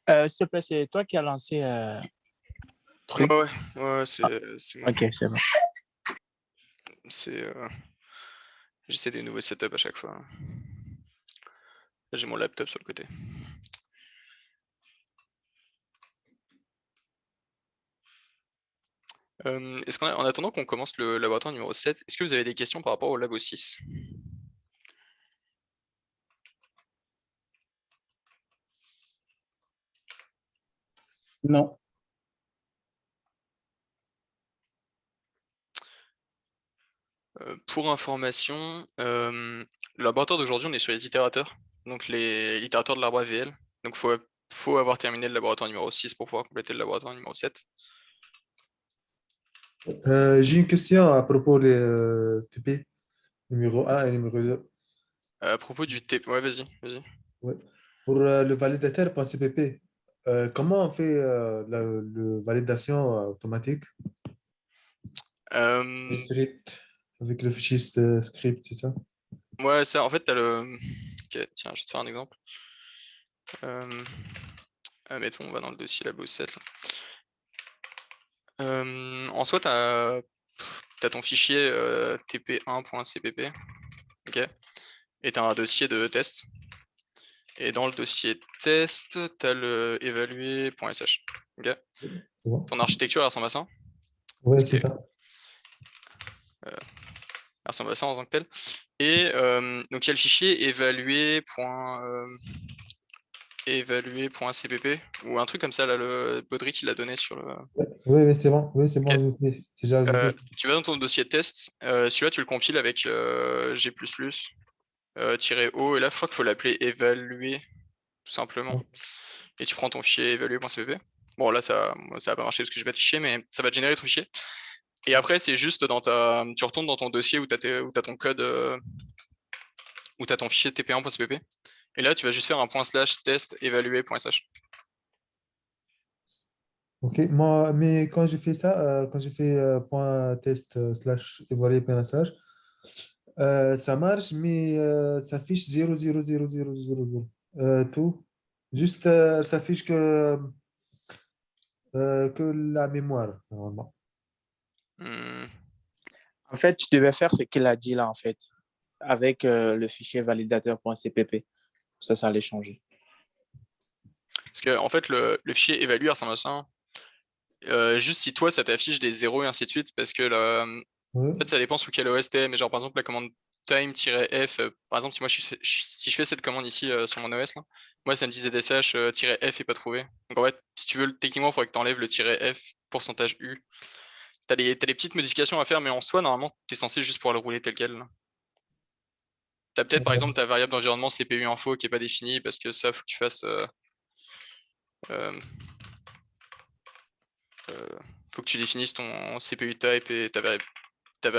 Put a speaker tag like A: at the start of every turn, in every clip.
A: S'il te plaît, c'est toi qui as lancé
B: Ouais,
A: truc.
B: ouais, ouais,
A: Ah,
B: c'est moi.
A: ok, c'est bon.
B: C'est, j'essaie des nouveaux setups à chaque fois. Là, j'ai mon laptop sur le côté. Est-ce qu'en en attendant qu'on commence le laboratoire numéro 7, est-ce que vous avez des questions par rapport au labo 6?
A: Non.
B: Pour information, le laboratoire d'aujourd'hui, on est sur les itérateurs, donc les itérateurs de l'arbre AVL. Donc faut avoir terminé le laboratoire numéro 6 pour pouvoir compléter le laboratoire numéro 7.
C: J'ai une question à propos des TP, numéro un et numéro 2.
B: À propos du TP, ouais, vas-y, vas-y.
C: Ouais. Pour le validateur pour CPP, comment on fait la validation automatique? Le
B: Hem,
C: script, avec le fichier script, c'est ça?
B: ouais, ça, en fait, tu le OK, tiens, je vais te faire un exemple. Hem, Mettons, on va dans le dossier labo 7 là. En soi, tu as ton fichier, tp1.cpp, OK? Et tu as un dossier de test. Et dans le dossier test, tu as le évaluer.sh. OK?
C: C'est bon.
B: Ton architecture, elle ressemble à ça?
C: Oui,
B: Parce
C: c'est
B: que,
C: ça.
B: elle ressemble à ça en tant que telle. Et donc il y a le fichier évaluer.cpp ou un truc comme ça, là, le Baudry il l'a donné sur le.
C: Ouais. Oui, oui, c'est bon. Oui, c'est bon,
B: OK.
C: c'est déjà ajouté.
B: Tu vas dans ton dossier test, celui-là tu le compiles avec G++, -o, et là je crois qu'il faut l'appeler évaluer, tout simplement. Et tu prends ton fichier évaluer.cpp. Bon là ça va pas marcher parce que j'ai pas de fichier, mais ça va te générer ton fichier. Et après c'est juste tu retournes dans ton dossier où t'as ton code, où t'as ton fichier tp1.cpp. Et là tu vas juste faire un /test évaluer.sh.
C: Ok, moi, mais quand je fais ça, quand je fais point test slash évaluer pénassage, ça marche, mais ça affiche 0, 0, 0, 0, 0, 0. Tout. Juste, ça affiche que la mémoire, normalement.
B: Hmm.
A: En fait, tu devais faire ce qu'il a dit là, en fait, avec le fichier validateur.cpp. Ça allait changer.
B: Parce que en fait le fichier évaluer ressemble à ça. Juste si toi ça t'affiche des zéros et ainsi de suite, parce que en fait
C: Oui.
B: ça dépend sous quel OS t'es, mais genre par exemple la commande time-f, par exemple si moi si je fais cette commande ici sur mon OS là, moi ça me dit ZSH -f est pas trouvé. Donc en fait si tu veux techniquement il faudrait que tu enlèves le -f %u. T'as des petites modifications à faire, mais en soi normalement t'es censé juste pouvoir le rouler tel quel là. T'as peut-être par exemple ta variable d'environnement CPU info qui est pas définie, parce que ça faut que tu fasses euh, faut que tu définisses ton CPU type et ta variable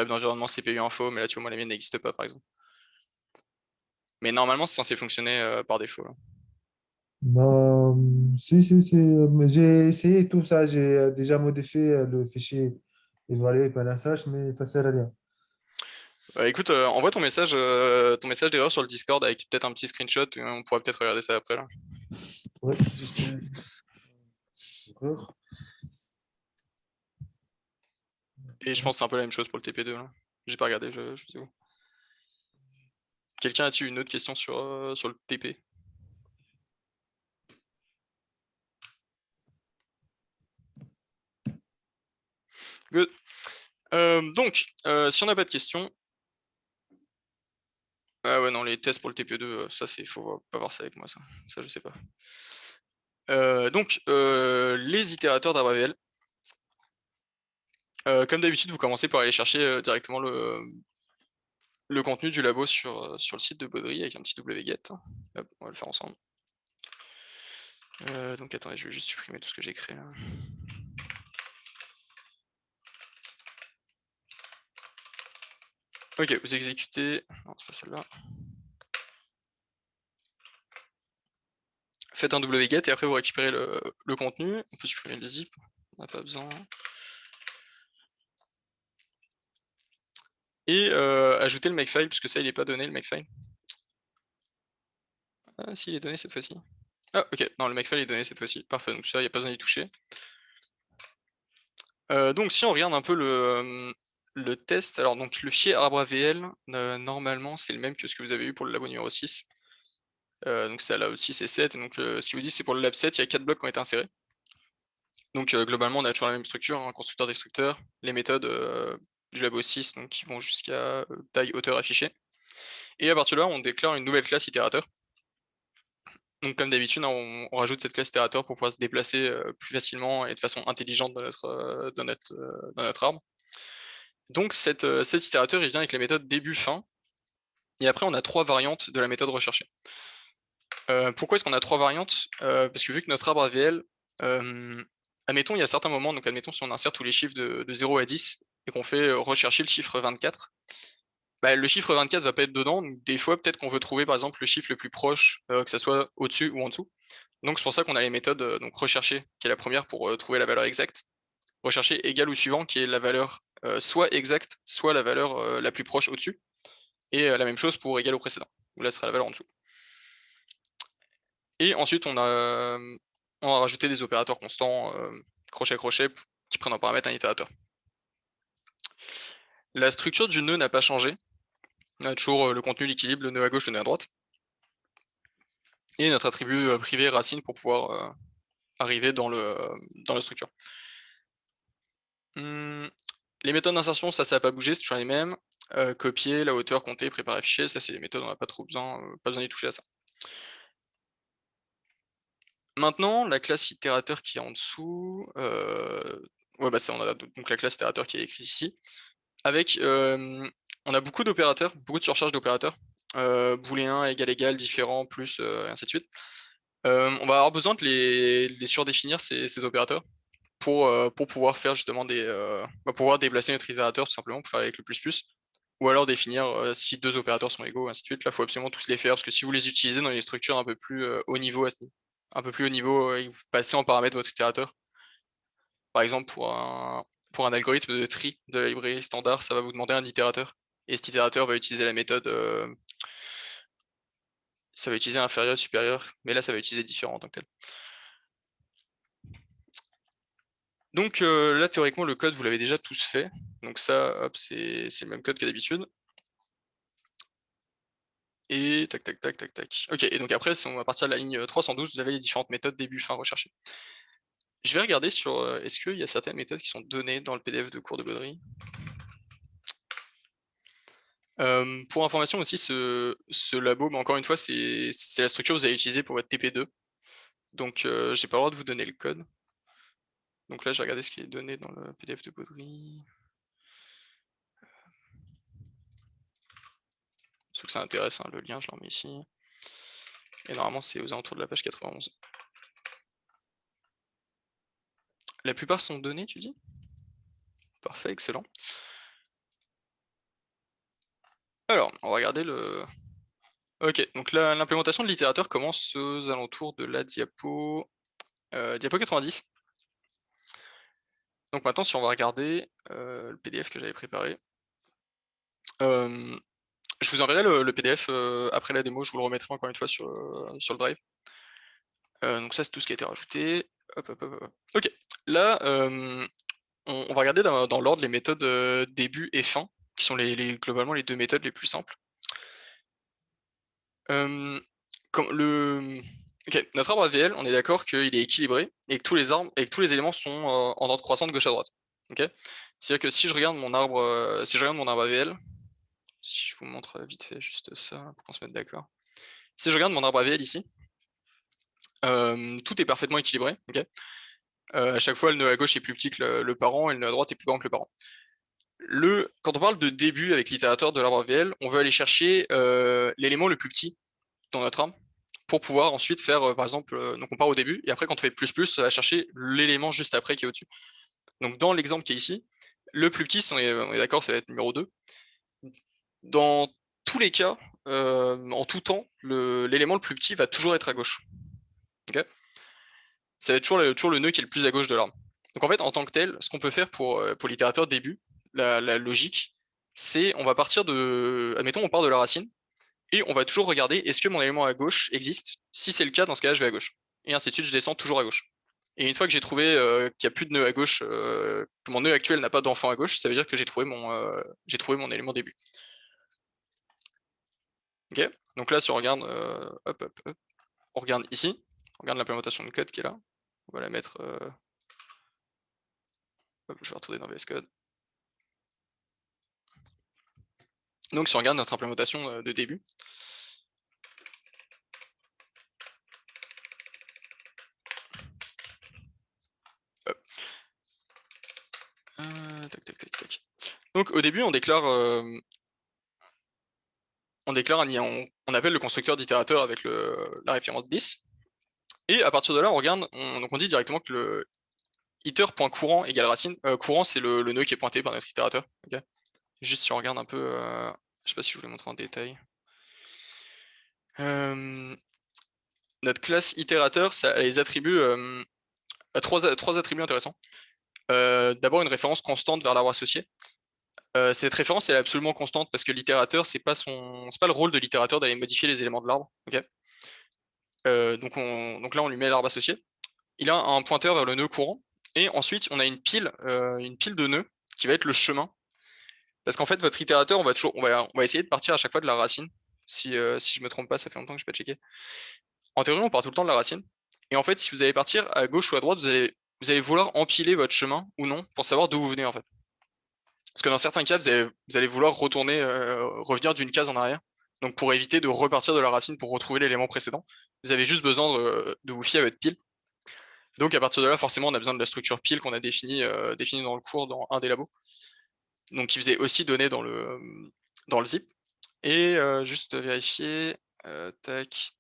B: d'environnement CPU info, mais là tu vois moi la mienne n'existe pas par exemple. Mais normalement c'est censé fonctionner par défaut là.
C: Si, si, si, mais j'ai essayé tout ça, j'ai déjà modifié le fichier évaluer pénassage, mais ça sert à rien.
B: Écoute, envoie ton message d'erreur sur le Discord avec peut-être un petit screenshot, et on pourra peut-être regarder ça après là.
C: Oui, juste, encore.
B: Et je pense que c'est un peu la même chose pour le TP2 là. J'ai pas regardé, je vous avoue. Quelqu'un a-t-il une autre question sur le TP? Good. Donc, si on n'a pas de questions. Ah ouais, non, les tests pour le TPE2, ça c'est, faut pas voir ça avec moi, ça je sais pas. Donc, les itérateurs d'arbre AVL. Comme d'habitude, vous commencez par aller chercher directement le contenu du labo sur le site de Baudry avec un petit wget. Hop, on va le faire ensemble. Donc attendez, je vais juste supprimer tout ce que j'ai créé là. Ok, vous exécutez. Non, c'est pas celle-là. Faites un wget et après vous récupérez le contenu. On peut supprimer le zip, on n'a pas besoin. Et ajouter le makefile, puisque ça il est pas donné le makefile. Ah si, il est donné cette fois-ci. Ah, ok, non, le makefile est donné cette fois-ci. Parfait, donc ça, il n'y a pas besoin d'y toucher. Donc si on regarde un peu le test, alors donc le fichier arbre AVL, normalement c'est le même que ce que vous avez eu pour le labo numéro 6. Donc c'est là aussi c'est 7, donc ce qui vous dit c'est pour le lab 7, il y a 4 blocs qui ont été insérés. Donc globalement on a toujours la même structure, hein, constructeur-destructeur, les méthodes du labo 6 donc, qui vont jusqu'à taille, hauteur affichée. Et à partir de là on déclare une nouvelle classe itérateur. Donc comme d'habitude, hein, on rajoute cette classe itérateur pour pouvoir se déplacer plus facilement et de façon intelligente dans notre arbre. Donc cet itérateur il vient avec les méthodes début, fin, et après on a 3 variantes de la méthode recherchée. Pourquoi est-ce qu'on a 3 variantes? Parce que vu que notre arbre AVL, admettons il y a certains moments, donc admettons si on insère tous les chiffres de 0 à 10 et qu'on fait rechercher le chiffre 24, bah, le chiffre 24 va pas être dedans, donc des fois peut-être qu'on veut trouver par exemple le chiffre le plus proche, que ça soit au-dessus ou en dessous. Donc c'est pour ça qu'on a les méthodes donc rechercher, qui est la première pour trouver la valeur exacte. Rechercher égal ou suivant, qui est la valeur soit exacte, soit la valeur la plus proche au-dessus. Et la même chose pour égal au précédent, où là ce sera la valeur en dessous. Et ensuite on a rajouté des opérateurs constants, crochet à crochet, qui prennent en paramètre un itérateur. La structure du nœud n'a pas changé. On a toujours le contenu, l'équilibre, le nœud à gauche, le nœud à droite. Et notre attribut privé racine pour pouvoir arriver dans la structure. Les méthodes d'insertion, ça n'a pas bougé, c'est toujours les mêmes. Copier, la hauteur, compter, préparer fichier, ça c'est les méthodes, on n'a pas trop besoin, pas besoin d'y toucher à ça. Maintenant, la classe itérateur qui est en dessous, ouais, bah, ça, on a donc la classe itérateur qui est écrite ici, avec, on a beaucoup d'opérateurs, beaucoup de surcharge d'opérateurs, booléen, égal, égal, différent, plus, et ainsi de suite. On va avoir besoin de les surdéfinir, ces opérateurs, pour pouvoir faire justement pouvoir déplacer notre itérateur tout simplement, pour faire avec le plus, ou alors définir si 2 opérateurs sont égaux, ainsi de suite. Là, il faut absolument tous les faire, parce que si vous les utilisez dans les structures un peu plus haut niveau à ce niveau, un peu plus haut niveau, et vous passez en paramètre votre itérateur. Par exemple, pour un algorithme de tri de la librairie standard, ça va vous demander un itérateur. Et cet itérateur va utiliser la méthode, ça va utiliser inférieur, supérieur, mais là ça va utiliser différent en tant que tel. Donc là théoriquement le code vous l'avez déjà tous fait, donc ça hop c'est le même code que d'habitude. Et tac tac tac tac tac. Ok, et donc après si on va partir de la ligne 312, vous avez les différentes méthodes début, fin, recherchées. Je vais regarder sur est-ce qu'il y a certaines méthodes qui sont données dans le PDF de cours de Baudry. Pour information aussi, ce labo, mais encore une fois, c'est la structure que vous allez utiliser pour votre TP2. Donc j'ai pas le droit de vous donner le code. Donc là, j'ai regardé ce qui est donné dans le PDF de Baudry. Ceux que ça intéresse, hein, le lien, je l'en mets ici. Et normalement, c'est aux alentours de la page 91. La plupart sont donnés, tu dis? Parfait, excellent. Alors, on va regarder le... Ok, donc l'implémentation de l'itérateur commence aux alentours de la diapo 90. Donc maintenant, si on va regarder le PDF que j'avais préparé, je vous enverrai le PDF après la démo, je vous le remettrai encore une fois sur le drive. Donc ça, c'est tout ce qui a été rajouté. Hop, hop, hop, hop. Ok, là, on va regarder dans l'ordre les méthodes début et fin, qui sont globalement les 2 méthodes les plus simples. Ok, notre arbre AVL, on est d'accord qu'il est équilibré et que tous les éléments sont en ordre croissant de gauche à droite. Ok, c'est-à-dire que si je regarde mon arbre, AVL, si je vous montre vite fait juste ça pour qu'on se mette d'accord. Si je regarde mon arbre AVL ici, tout est parfaitement équilibré. Okay, à chaque fois, le nœud à gauche est plus petit que le parent et le nœud à droite est plus grand que le parent. Quand on parle de début avec l'itérateur de l'arbre AVL, on veut aller chercher l'élément le plus petit dans notre arbre pour pouvoir ensuite faire, par exemple, donc on part au début, et après quand on fait plus, ça va chercher l'élément juste après qui est au-dessus. Donc dans l'exemple qui est ici, le plus petit, on est d'accord, ça va être numéro 2. Dans tous les cas, en tout temps, l'élément le plus petit va toujours être à gauche. Okay, ça va être toujours le nœud qui est le plus à gauche de l'arbre. Donc en fait, en tant que tel, ce qu'on peut faire pour l'itérateur début, la logique, c'est on va partir de... Admettons, on part de la racine, et on va toujours regarder est-ce que mon élément à gauche existe. Si c'est le cas, dans ce cas-là, je vais à gauche. et ainsi de suite, je descends toujours à gauche. Et une fois que j'ai trouvé qu'il n'y a plus de nœud à gauche, que mon nœud actuel n'a pas d'enfant à gauche, ça veut dire que j'ai trouvé mon élément début. Ok, donc là, si on regarde, on regarde ici, on regarde l'implémentation de code qui est là. On va la mettre. Je vais retourner dans VS Code. Donc, si on regarde notre implémentation de début, tac. Donc, au début, on déclare on appelle le constructeur d'itérateur avec la référence 10. Et à partir de là, on regarde, donc on dit directement que le iter.courant égale racine. Courant, c'est le nœud qui est pointé par notre itérateur. Okay. Juste si on regarde un peu, je sais pas si je vous l'ai montré en détail. Notre classe itérateur, ça a les attributs, trois attributs intéressants. D'abord, une référence constante vers l'arbre associé. Cette référence elle est absolument constante parce que l'itérateur, c'est pas le rôle de l'itérateur d'aller modifier les éléments de l'arbre. Okay. Donc là, on lui met l'arbre associé. Il a un pointeur vers le nœud courant. Et ensuite, on a une pile de nœuds qui va être le chemin. Parce qu'en fait, votre itérateur, on va essayer de partir à chaque fois de la racine. Si je me trompe pas, ça fait longtemps que je n'ai pas checké. En théorie, on part tout le temps de la racine. Et en fait, si vous allez partir à gauche ou à droite, vous allez vouloir empiler votre chemin ou non pour savoir d'où vous venez en fait. Parce que dans certains cas, vous allez vouloir revenir d'une case en arrière. Donc pour éviter de repartir de la racine pour retrouver l'élément précédent, vous avez juste besoin de vous fier à votre pile. Donc à partir de là, forcément, on a besoin de la structure pile qu'on a définie dans le cours dans un des labos. Donc qui vous est aussi donné dans le zip. Et juste vérifier. Tac.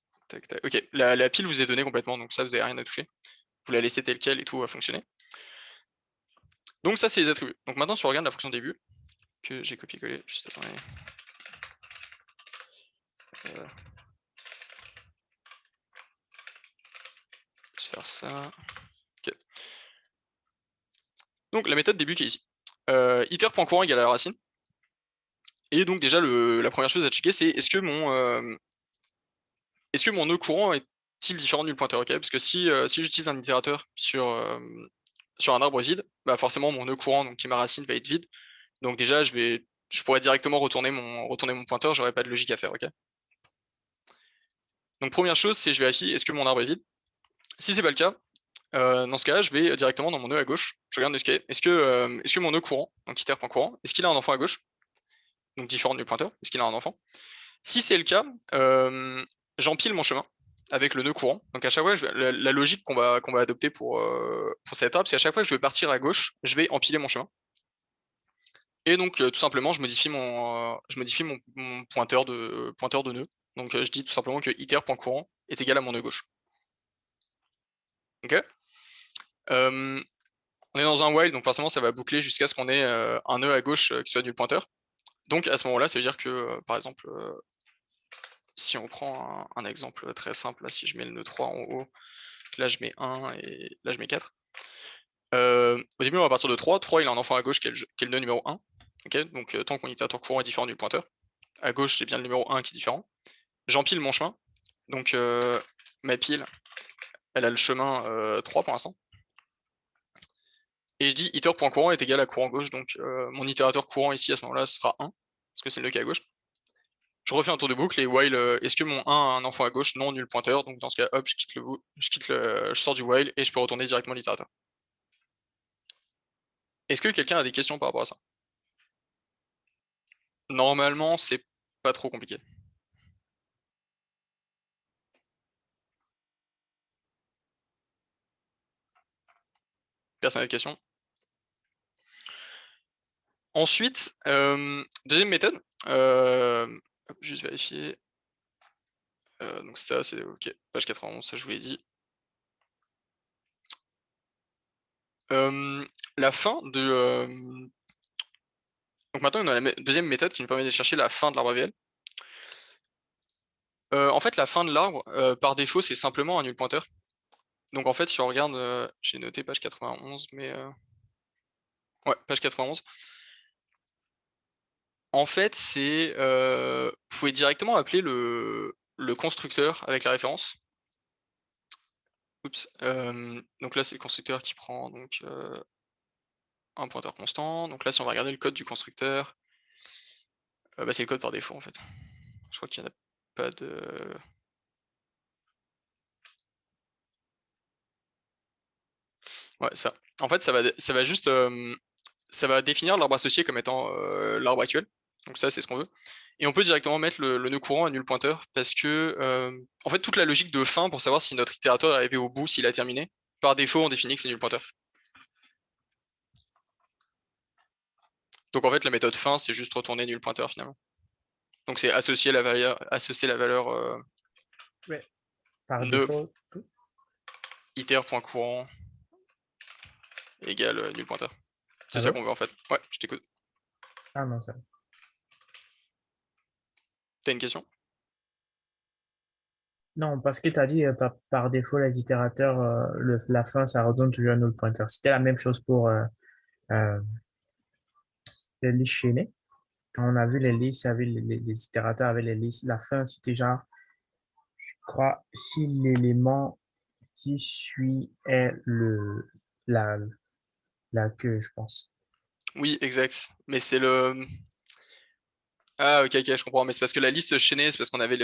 B: Ok, la pile vous est donnée complètement, donc ça, vous n'avez rien à toucher. Vous la laissez telle quelle et tout va fonctionner. Donc ça, c'est les attributs. Donc maintenant, si on regarde la fonction début, que j'ai copié-collé, juste attendez. Je vais faire ça. Ok. Donc la méthode début qui est ici. Iter.courant égale à la racine. Et donc déjà, la première chose à checker, c'est est-ce que mon nœud courant est-il différent du pointeur, okay. Parce que si j'utilise un itérateur sur un arbre vide, bah forcément mon nœud courant, donc qui est ma racine, va être vide. Donc déjà, je pourrais directement retourner mon pointeur, j'aurais pas de logique à faire, ok. Donc première chose, c'est je vérifie est-ce que mon arbre est vide. Si c'est pas le cas, dans ce cas-là, je vais directement dans mon nœud à gauche. Je regarde est-ce que mon nœud courant, donc iter.courant, est-ce qu'il a un enfant à gauche? Donc différent du pointeur, est-ce qu'il a un enfant? Si c'est le cas, j'empile mon chemin avec le nœud courant. Donc à chaque fois, la logique qu'on va adopter pour cette étape, c'est à chaque fois que je vais partir à gauche, je vais empiler mon chemin. Et donc tout simplement, je modifie mon pointeur de nœud. Donc je dis tout simplement que iter.courant est égal à mon nœud gauche. Ok. On est dans un while, donc forcément ça va boucler jusqu'à ce qu'on ait un nœud à gauche qui soit nul pointeur. Donc à ce moment-là, ça veut dire que par exemple, si on prend un exemple très simple, là, si je mets le nœud 3 en haut, là je mets 1 et là je mets 4. Au début, on va partir de 3. 3, il a un enfant à gauche qui est le nœud numéro 1. Okay, donc tant qu'on itérateur courant est différent du pointeur. À gauche, j'ai bien le numéro 1 qui est différent. J'empile mon chemin. Donc ma pile, elle a le chemin 3 pour l'instant. Et je dis iter.courant est égal à courant gauche. Donc mon itérateur courant ici, à ce moment-là, sera 1, parce que c'est le nœud qui est à gauche. Je refais un tour de boucle et while, est-ce que mon 1 a un enfant à gauche? Non, nul pointeur. Donc dans ce cas, hop, je sors du while et je peux retourner directement l'itérateur. Est-ce que quelqu'un a des questions par rapport à ça? Normalement, c'est pas trop compliqué. Personne n'a de questions? Ensuite, deuxième méthode, juste vérifier. Donc ça, c'est ok. Page 91, ça je vous l'ai dit. La fin de. Donc maintenant, on a la deuxième méthode qui nous permet de chercher la fin de l'arbre AVL. En fait, la fin de l'arbre, par défaut, c'est simplement un nul pointeur. Donc en fait, si on regarde, j'ai noté page 91, mais ouais, page 91. En fait, c'est vous pouvez directement appeler le constructeur avec la référence. Oups. Donc là, c'est le constructeur qui prend donc, un pointeur constant. Donc là, si on va regarder le code du constructeur, bah, c'est le code par défaut en fait. Je crois qu'il n'y en a pas de. Ouais, ça. En fait, ça va juste, ça va définir l'arbre associé comme étant l'arbre actuel. Donc ça, c'est ce qu'on veut. Et on peut directement mettre le nœud courant à nul pointeur parce que, en fait, toute la logique de fin pour savoir si notre itérateur est arrivé au bout, s'il a terminé, par défaut, on définit que c'est nul pointeur. Donc en fait, la méthode fin, c'est juste retourner nul pointeur finalement. Donc c'est associer la valeur
A: Ouais. Par
B: nœud
A: défaut.
B: iter.courant égale nul pointeur. C'est ça
A: Allô?
B: qu'on veut en fait. Ouais, je t'écoute.
A: Ah non, ça.
B: T'as une question?
A: Non, parce que tu as dit par défaut, les itérateurs, la fin, ça redonne toujours un null pointer. C'était la même chose pour euh, les listes chaînées. Quand on a vu les listes avec les itérateurs avec les listes, la fin, c'était genre, je crois, si l'élément qui suit est la, la queue, je pense.
B: Oui, exact. Mais c'est le. Ah ok, ok, je comprends. Mais c'est parce que la liste chaînée, c'est parce qu'on avait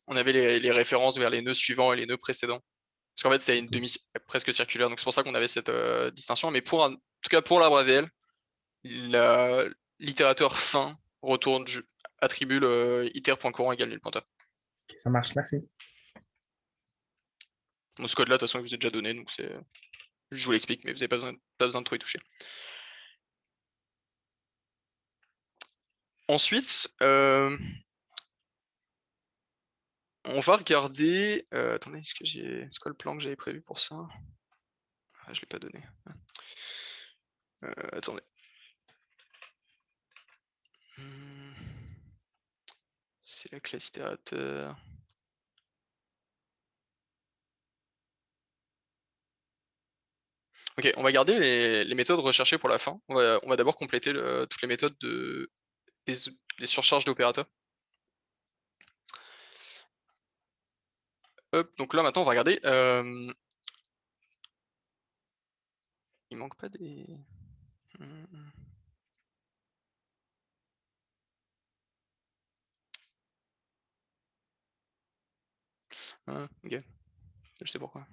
B: on avait les références vers les nœuds suivants et les nœuds précédents. Parce qu'en fait, c'était une demi presque circulaire. Donc c'est pour ça qu'on avait cette distinction. Mais en tout cas, pour l'arbre AVL, l'itérateur fin attribue le iter.courant égale nul pointeur.
A: Ok, ça marche, merci.
B: Donc ce code-là, de toute façon, il vous est déjà donné. Donc je vous l'explique, mais vous n'avez pas besoin de trop y toucher. Ensuite, on va regarder. Attendez, c'est quoi le plan que j'avais prévu pour ça? Ah, je ne l'ai pas donné. Attendez. C'est la classe itérateur. Ok, on va garder les méthodes recherchées pour la fin. On va d'abord compléter toutes les méthodes des surcharges d'opérateurs. Hop, donc là maintenant on va regarder. Il manque pas des. Ah, ok, je sais pourquoi.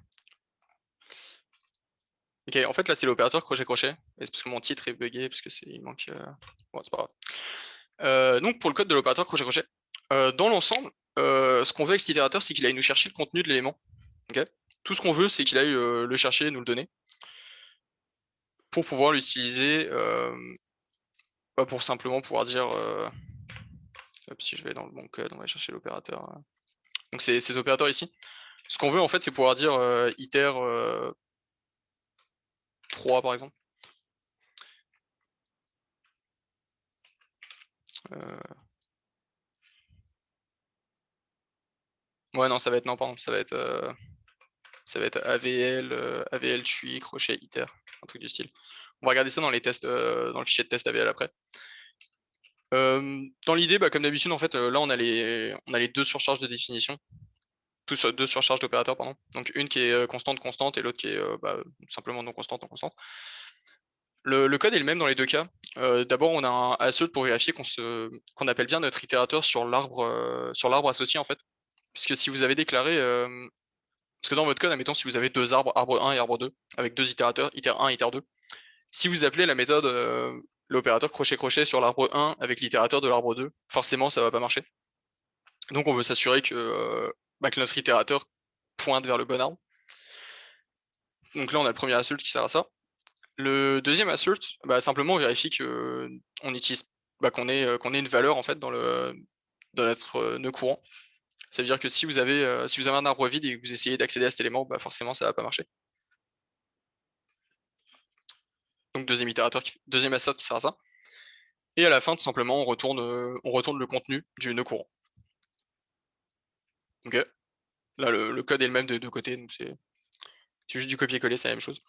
B: Ok, en fait là c'est l'opérateur crochet-crochet. Et c'est parce que mon titre est buggé, parce que il manque. Bon, c'est pas grave. Donc pour le code de l'opérateur crochet-crochet, dans l'ensemble, ce qu'on veut avec cet itérateur, c'est qu'il aille nous chercher le contenu de l'élément. Okay, tout ce qu'on veut, c'est qu'il aille le chercher et nous le donner pour pouvoir l'utiliser, pour simplement pouvoir dire, hop, si je vais dans le bon code, on va chercher l'opérateur. Donc ces opérateurs ici. Ce qu'on veut en fait, c'est pouvoir dire iter 3 par exemple. Ouais, non, ça va être non, pardon, ça va être AVL, AVL TUI, crochet, iter, un truc du style. On va regarder ça dans les tests, dans le fichier de test AVL après. Dans l'idée, comme d'habitude, en fait, là on a les deux surcharges de définition, deux surcharges d'opérateurs, pardon. Donc une qui est constante et l'autre qui est simplement non constante, non constante. Le code est le même dans les deux cas. D'abord, on a un assert pour vérifier qu'on appelle bien notre itérateur sur l'arbre associé en fait. Parce que si vous avez déclaré, parce que dans votre code, admettons, si vous avez deux arbres, arbre 1 et arbre 2, avec deux itérateurs, iter 1 et iter 2, si vous appelez la méthode l'opérateur crochet-crochet sur l'arbre 1 avec l'itérateur de l'arbre 2, forcément ça va pas marcher. Donc on veut s'assurer que notre itérateur pointe vers le bon arbre. Donc là on a le premier assert qui sert à ça. Le deuxième assert, simplement on vérifie que on utilise qu'on ait une valeur en fait dans notre nœud courant. Ça veut dire que si vous avez un arbre vide et que vous essayez d'accéder à cet élément, forcément ça va pas marcher. Donc deuxième assert qui sert à ça. Et à la fin, tout simplement, on retourne le contenu du nœud courant. Ok. Là, le code est le même des deux côtés, donc c'est juste du copier-coller, c'est la même chose.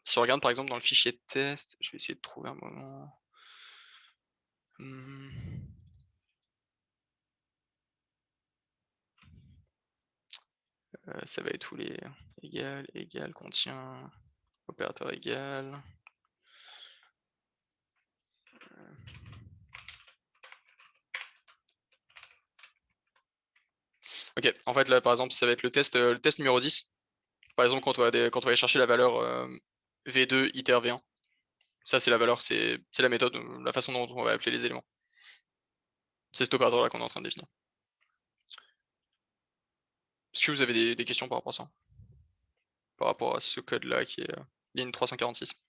B: Si on regarde par exemple dans le fichier de test, je vais essayer de trouver un moment. Ça va être tous les égal, égal, contient, opérateur égal. Ok, en fait là par exemple ça va être le test numéro 10. Par exemple quand on va aller chercher la valeur V2 iter V1. Ça c'est la valeur, c'est la méthode, la façon dont on va appeler les éléments. C'est cet opérateur là qu'on est en train de définir. Est-ce que vous avez des questions par rapport à ça? Par rapport à ce code là qui est ligne 346.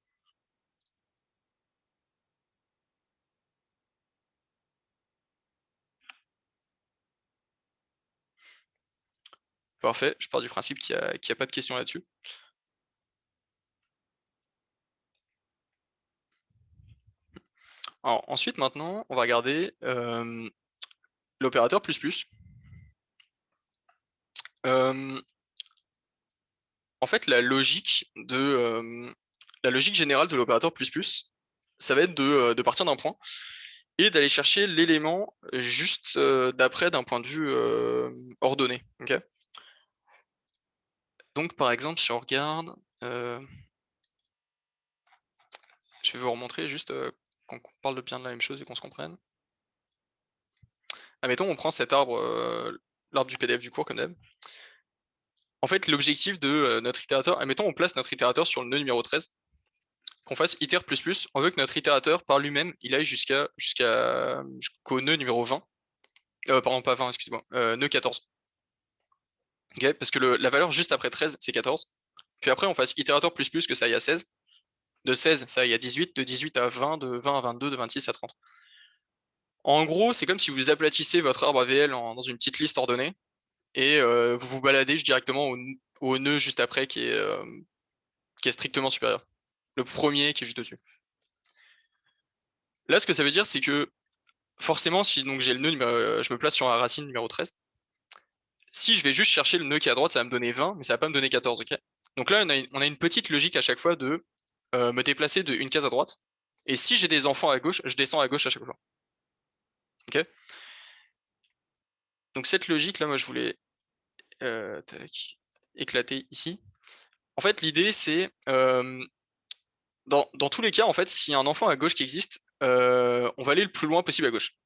B: Parfait, je pars du principe qu'il n'y a pas de questions là-dessus. Alors ensuite maintenant, on va regarder l'opérateur plus plus. En fait, la logique générale de l'opérateur plus plus, ça va être de partir d'un point et d'aller chercher l'élément juste d'après d'un point de vue ordonné. Okay, donc par exemple, si on regarde, je vais vous remontrer juste qu'on parle bien de la même chose et qu'on se comprenne. Admettons, on prend cet arbre, l'arbre du PDF du cours comme d'hab. En fait, l'objectif de notre itérateur, admettons, on place notre itérateur sur le nœud numéro 13, qu'on fasse iter++, on veut que notre itérateur par lui-même, il aille jusqu'au nœud numéro 20. Pardon, pas 20, excusez-moi, nœud 14. Okay, parce que la valeur juste après 13, c'est 14. Puis après, on fasse itérateur++, que ça aille à 16. De 16, ça aille à 18. De 18 à 20, de 20 à 22, de 26 à 30. En gros, c'est comme si vous aplatissez votre arbre AVL dans une petite liste ordonnée, et vous vous baladez directement au nœud juste après qui est strictement supérieur. Le premier qui est juste au-dessus. Là, ce que ça veut dire, c'est que forcément, si donc j'ai le nœud, je me place sur la racine numéro 13. Si je vais juste chercher le nœud qui est à droite, ça va me donner 20, mais ça va pas me donner 14, ok? Donc là, on a une petite logique à chaque fois de me déplacer de une case à droite. Et si j'ai des enfants à gauche, je descends à gauche à chaque fois. Ok? Donc cette logique-là, moi, je voulais éclater ici. En fait, l'idée, c'est dans tous les cas, en fait, s'il y a un enfant à gauche qui existe, on va aller le plus loin possible à gauche.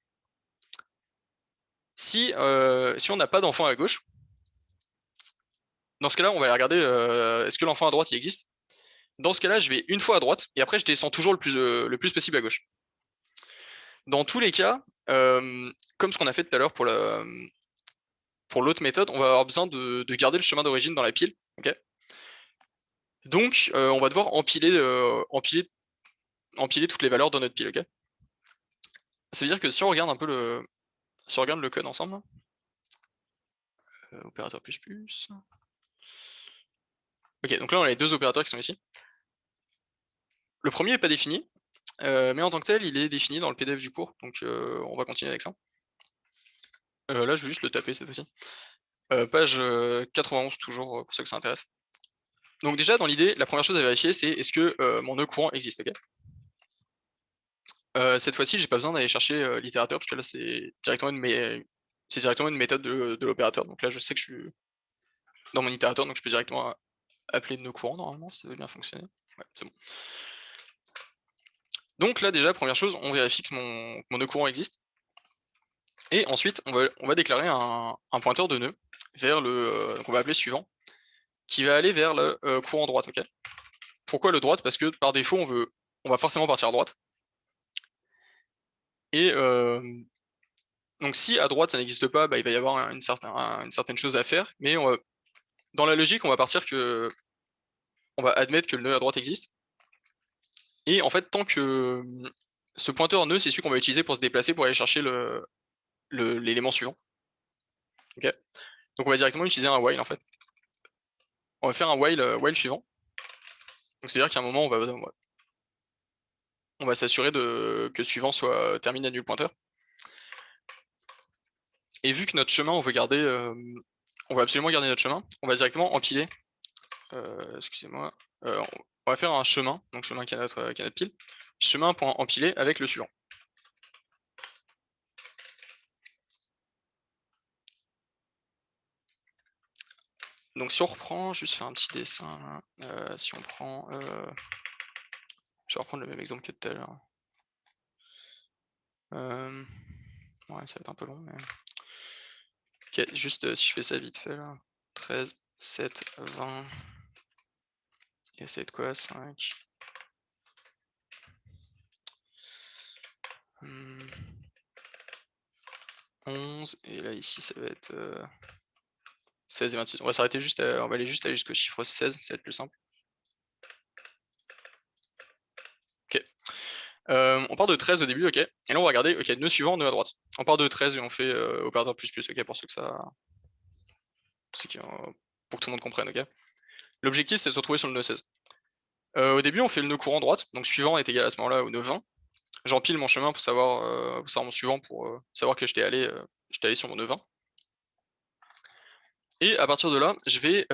B: Si on n'a pas d'enfant à gauche, dans ce cas-là, on va aller regarder est-ce que l'enfant à droite il existe. Dans ce cas-là, je vais une fois à droite et après je descends toujours le plus possible à gauche. Dans tous les cas, comme ce qu'on a fait tout à l'heure pour l'autre méthode, on va avoir besoin de garder le chemin d'origine dans la pile. Okay, donc, on va devoir empiler toutes les valeurs dans notre pile. Okay, ça veut dire que si on regarde un peu si on regarde le code ensemble, opérateur plus plus. Ok, donc là on a les deux opérateurs qui sont ici. Le premier n'est pas défini, mais en tant que tel, il est défini dans le PDF du cours, donc on va continuer avec ça. Là, je vais juste le taper cette fois-ci. Page 91 toujours, pour ceux que ça intéresse. Donc déjà, dans l'idée, la première chose à vérifier, c'est est-ce que mon nœud courant existe, ok? Cette fois-ci, j'ai pas besoin d'aller chercher l'itérateur, parce que là, c'est directement une méthode de l'opérateur. Donc là, je sais que je suis dans mon itérateur, donc je peux directement appeler nœud courant, normalement, ça veut bien fonctionner. Ouais, c'est bon. Donc là, déjà, première chose, on vérifie que mon nœud courant existe. Et ensuite, on va déclarer un pointeur de nœud vers qu'on va appeler suivant, qui va aller vers le courant droite. Ok. Pourquoi le droite? Parce que par défaut, on va forcément partir à droite. Et donc si à droite ça n'existe pas, bah, il va y avoir une certaine chose à faire. Mais dans la logique, on va admettre que le nœud à droite existe. Et en fait, tant que ce pointeur nœud, c'est celui qu'on va utiliser pour se déplacer pour aller chercher l'élément suivant. Okay, donc on va directement utiliser un while en fait. On va faire un while suivant. Donc c'est-à-dire qu'à un moment, on va s'assurer que suivant soit terminé à nul pointeur. Et vu que notre chemin, on veut absolument garder notre chemin, on va directement empiler. Excusez-moi. On va faire un chemin, donc chemin qui a notre pile. Chemin.empiler avec le suivant. Donc si on reprend, juste faire un petit dessin, si on prend, je vais reprendre le même exemple que tout à l'heure. Ouais, ça va être un peu long, mais OK, juste, si je fais ça vite fait là, 13, 7, 20 et ça va être quoi 5? 11 et là ici ça va être, 16 et 26. On va s'arrêter juste on va aller juste aller jusqu'au chiffre 16, ça va être plus simple. OK. On part de 13 au début, OK. Et là on va regarder, OK, nœud suivant, nœud à droite. On part de 13 et on fait, opérateur plus plus, OK, pour ceux que ça ceux qui, pour que tout le monde comprenne, OK. L'objectif c'est de se retrouver sur le nœud 16. Au début on fait le nœud courant droite, donc suivant est égal à ce moment-là au nœud 20. J'empile mon chemin pour savoir mon suivant, pour, savoir que j'étais allé sur mon nœud 20. Et à partir de là, je vais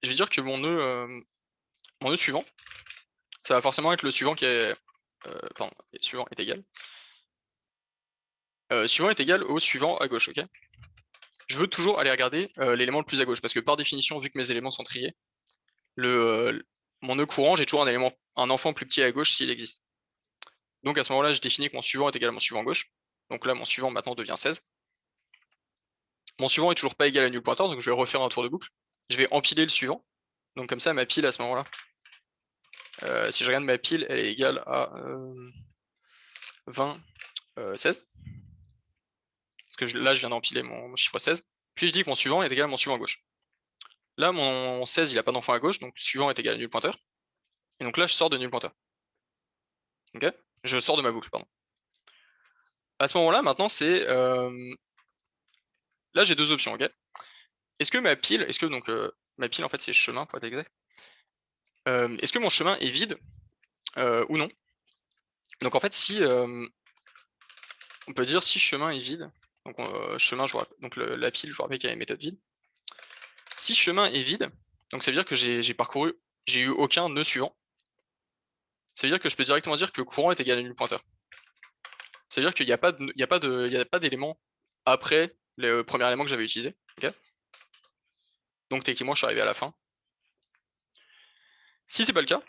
B: dire que mon nœud suivant, ça va forcément être le suivant qui est, pardon, le suivant est égal. Suivant est égal au suivant à gauche, OK? Je veux toujours aller regarder, l'élément le plus à gauche parce que par définition, vu que mes éléments sont triés, mon nœud courant, j'ai toujours un enfant plus petit à gauche s'il existe. Donc à ce moment-là, je définis que mon suivant est égal à mon suivant gauche. Donc là, mon suivant maintenant devient 16. Mon suivant est toujours pas égal à nul pointeur, donc je vais refaire un tour de boucle. Je vais empiler le suivant. Donc comme ça, ma pile à ce moment-là, si je regarde ma pile, elle est égale à 20, 16. Parce que là, je viens d'empiler mon chiffre 16. Puis je dis que mon suivant est égal à mon suivant à gauche. Là, mon 16, il n'a pas d'enfant à gauche, donc suivant est égal à nul pointeur. Et donc là, je sors de nul pointeur. Ok? Je sors de ma boucle, pardon. À ce moment-là, maintenant, là, j'ai deux options, ok? Est-ce que ma pile, en fait, c'est chemin, pour être exact. Est-ce que mon chemin est vide ou non? Donc en fait, si on peut dire si chemin est vide, donc chemin, donc la pile, je vous rappelle qu'il y a une méthode vide. Si chemin est vide, donc ça veut dire que j'ai eu aucun nœud suivant. Ça veut dire que je peux directement dire que le courant est égal à nul pointeur. Ça veut dire qu'il n'y a pas d'élément après le premier élément que j'avais utilisé. Okay, donc techniquement, je suis arrivé à la fin. Si c'est pas le cas,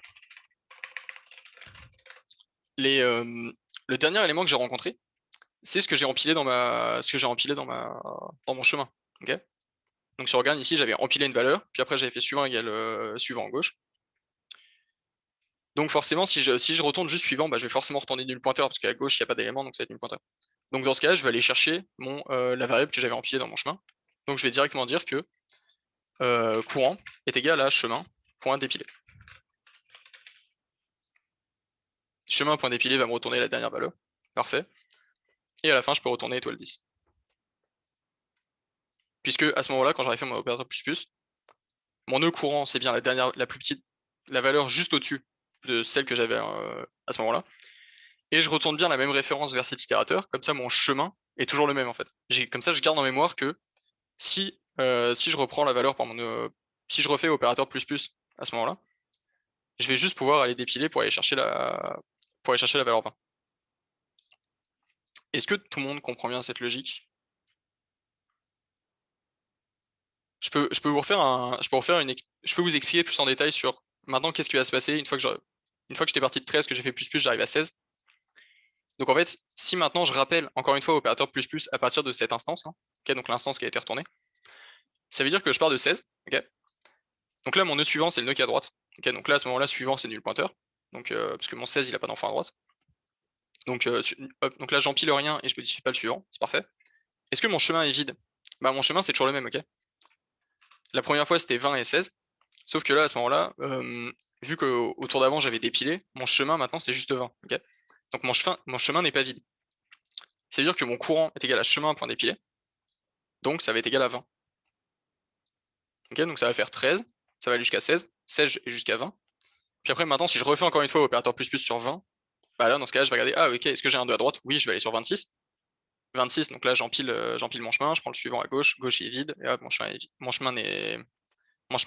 B: le dernier élément que j'ai rencontré, c'est ce que j'ai empilé dans mon chemin. Okay, donc si on regarde ici, j'avais empilé une valeur, puis après j'avais fait suivant égale suivant en gauche. Donc forcément, si je retourne juste suivant, bah, je vais forcément retourner nul pointeur parce qu'à gauche, il n'y a pas d'élément, donc ça va être nul pointeur. Donc dans ce cas-là, je vais aller chercher la variable que j'avais empilée dans mon chemin. Donc je vais directement dire que courant est égal à chemin point dépilé. Chemin point dépilé va me retourner la dernière valeur. Parfait. Et à la fin, je peux retourner étoile 10. Puisque à ce moment-là, quand j'aurai fait mon opérateur plus plus, mon nœud courant, c'est bien la plus petite, la valeur juste au-dessus de celle que j'avais à ce moment-là. Et je retourne bien la même référence vers cet itérateur, comme ça mon chemin est toujours le même en fait. Comme ça, je garde en mémoire que si je reprends la valeur si je refais opérateur plus plus à ce moment-là, je vais juste pouvoir aller dépiler pour aller chercher la valeur 20. Est-ce que tout le monde comprend bien cette logique? Je peux vous expliquer plus en détail sur maintenant qu'est-ce qui va se passer une fois que j'étais parti de 13, que j'ai fait plus plus, j'arrive à 16. Donc en fait, si maintenant je rappelle encore une fois opérateur plus plus à partir de cette instance, hein, okay, donc l'instance qui a été retournée, ça veut dire que je pars de 16. Okay, donc là, mon nœud suivant, c'est le nœud qui est à droite. Okay, donc là, à ce moment-là, suivant, c'est nul pointeur. Donc, parce que mon 16, il n'a pas d'enfant à droite. Donc, donc là, j'empile rien et je modifie pas le suivant. C'est parfait. Est-ce que mon chemin est vide? Bah, mon chemin, c'est toujours le même, ok? La première fois, c'était 20 et 16. Sauf que là, à ce moment-là, vu qu'au tour d'avant, j'avais dépilé, mon chemin, maintenant, c'est juste 20. Okay, donc, mon chemin n'est pas vide. C'est-à-dire que mon courant est égal à chemin.dépilé. Donc, ça va être égal à 20. Okay, donc, ça va faire 13. Ça va aller jusqu'à 16. 16 et jusqu'à 20. Puis après, maintenant, si je refais encore une fois opérateur plus plus sur 20, bah là, dans ce cas-là, je vais regarder, ah ok, est-ce que j'ai un 2 à droite? Oui, je vais aller sur 26. 26, donc là, j'empile mon chemin, je prends le suivant à gauche, gauche est vide, et hop, mon chemin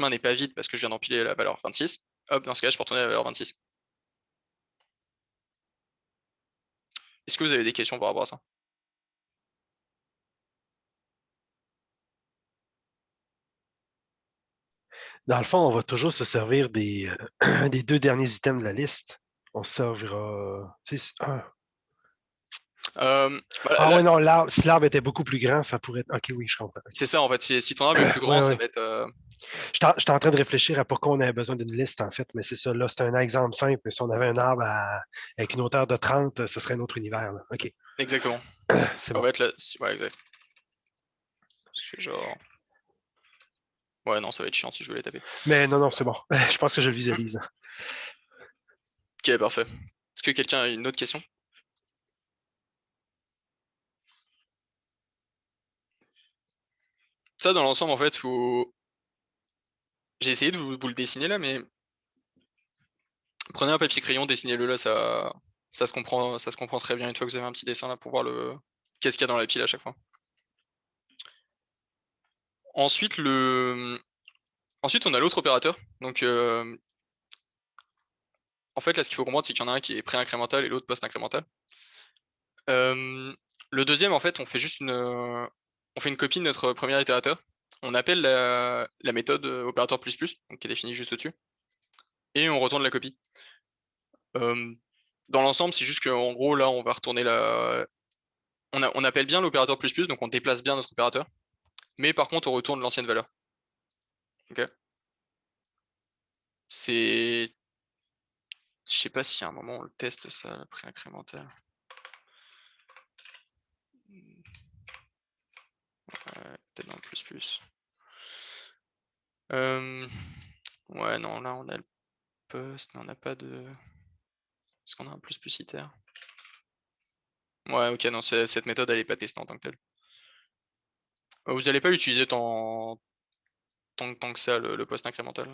B: n'est pas vide parce que je viens d'empiler la valeur 26. Hop, dans ce cas-là, je peux retourner à la valeur 26. Est-ce que vous avez des questions par rapport à ça?
D: Dans le fond, on va toujours se servir des deux derniers items de la liste. On se servira. Ah ouais, non, si l'arbre était beaucoup plus grand, ça pourrait être. Ok, oui, je comprends.
B: C'est ça, en fait. Si ton arbre est plus grand,
D: Ouais,
B: ça
D: ouais.
B: va être.
D: J'étais en train de réfléchir à pourquoi on avait besoin d'une liste, en fait, mais c'est ça. Là, c'est un exemple simple. Mais si on avait un arbre avec une hauteur de 30, ce serait un autre univers. Là. OK.
B: Exactement.
D: C'est
B: En
D: bon.
B: fait, là, ouais, exact. C'est genre. Ouais, non, ça va être chiant si je veux les taper.
D: Mais non, c'est bon. Je pense que je le visualise.
B: Ok, parfait. Est-ce que quelqu'un a une autre question? Ça, dans l'ensemble, en fait, faut. J'ai essayé de vous le dessiner là, mais prenez un papier crayon, dessinez-le là, ça se comprend très bien une fois que vous avez un petit dessin là pour voir qu'est-ce qu'il y a dans la pile à chaque fois. Ensuite, Ensuite on a l'autre opérateur. Donc, en fait, là, ce qu'il faut comprendre, c'est qu'il y en a un qui est pré-incrémental et l'autre post-incrémental. Le deuxième, en fait, on fait une copie de notre premier itérateur. On appelle la méthode opérateur plus plus, donc qui est définie juste au-dessus, et on retourne la copie. Dans l'ensemble, c'est juste qu'en gros, là, on va retourner on appelle bien l'opérateur plus plus, donc on déplace bien notre opérateur, mais par contre, on retourne l'ancienne valeur. Ok. Je sais pas si à un moment on le teste, ça, pré-incrémental. Peut-être dans le plus plus. Ouais, non, là, on a le post, mais on n'a pas de. Est-ce qu'on a un plus plus iter? Ouais, ok, non, cette méthode, elle est pas testée en tant que telle. Vous n'allez pas l'utiliser tant que ça, le post incrémental.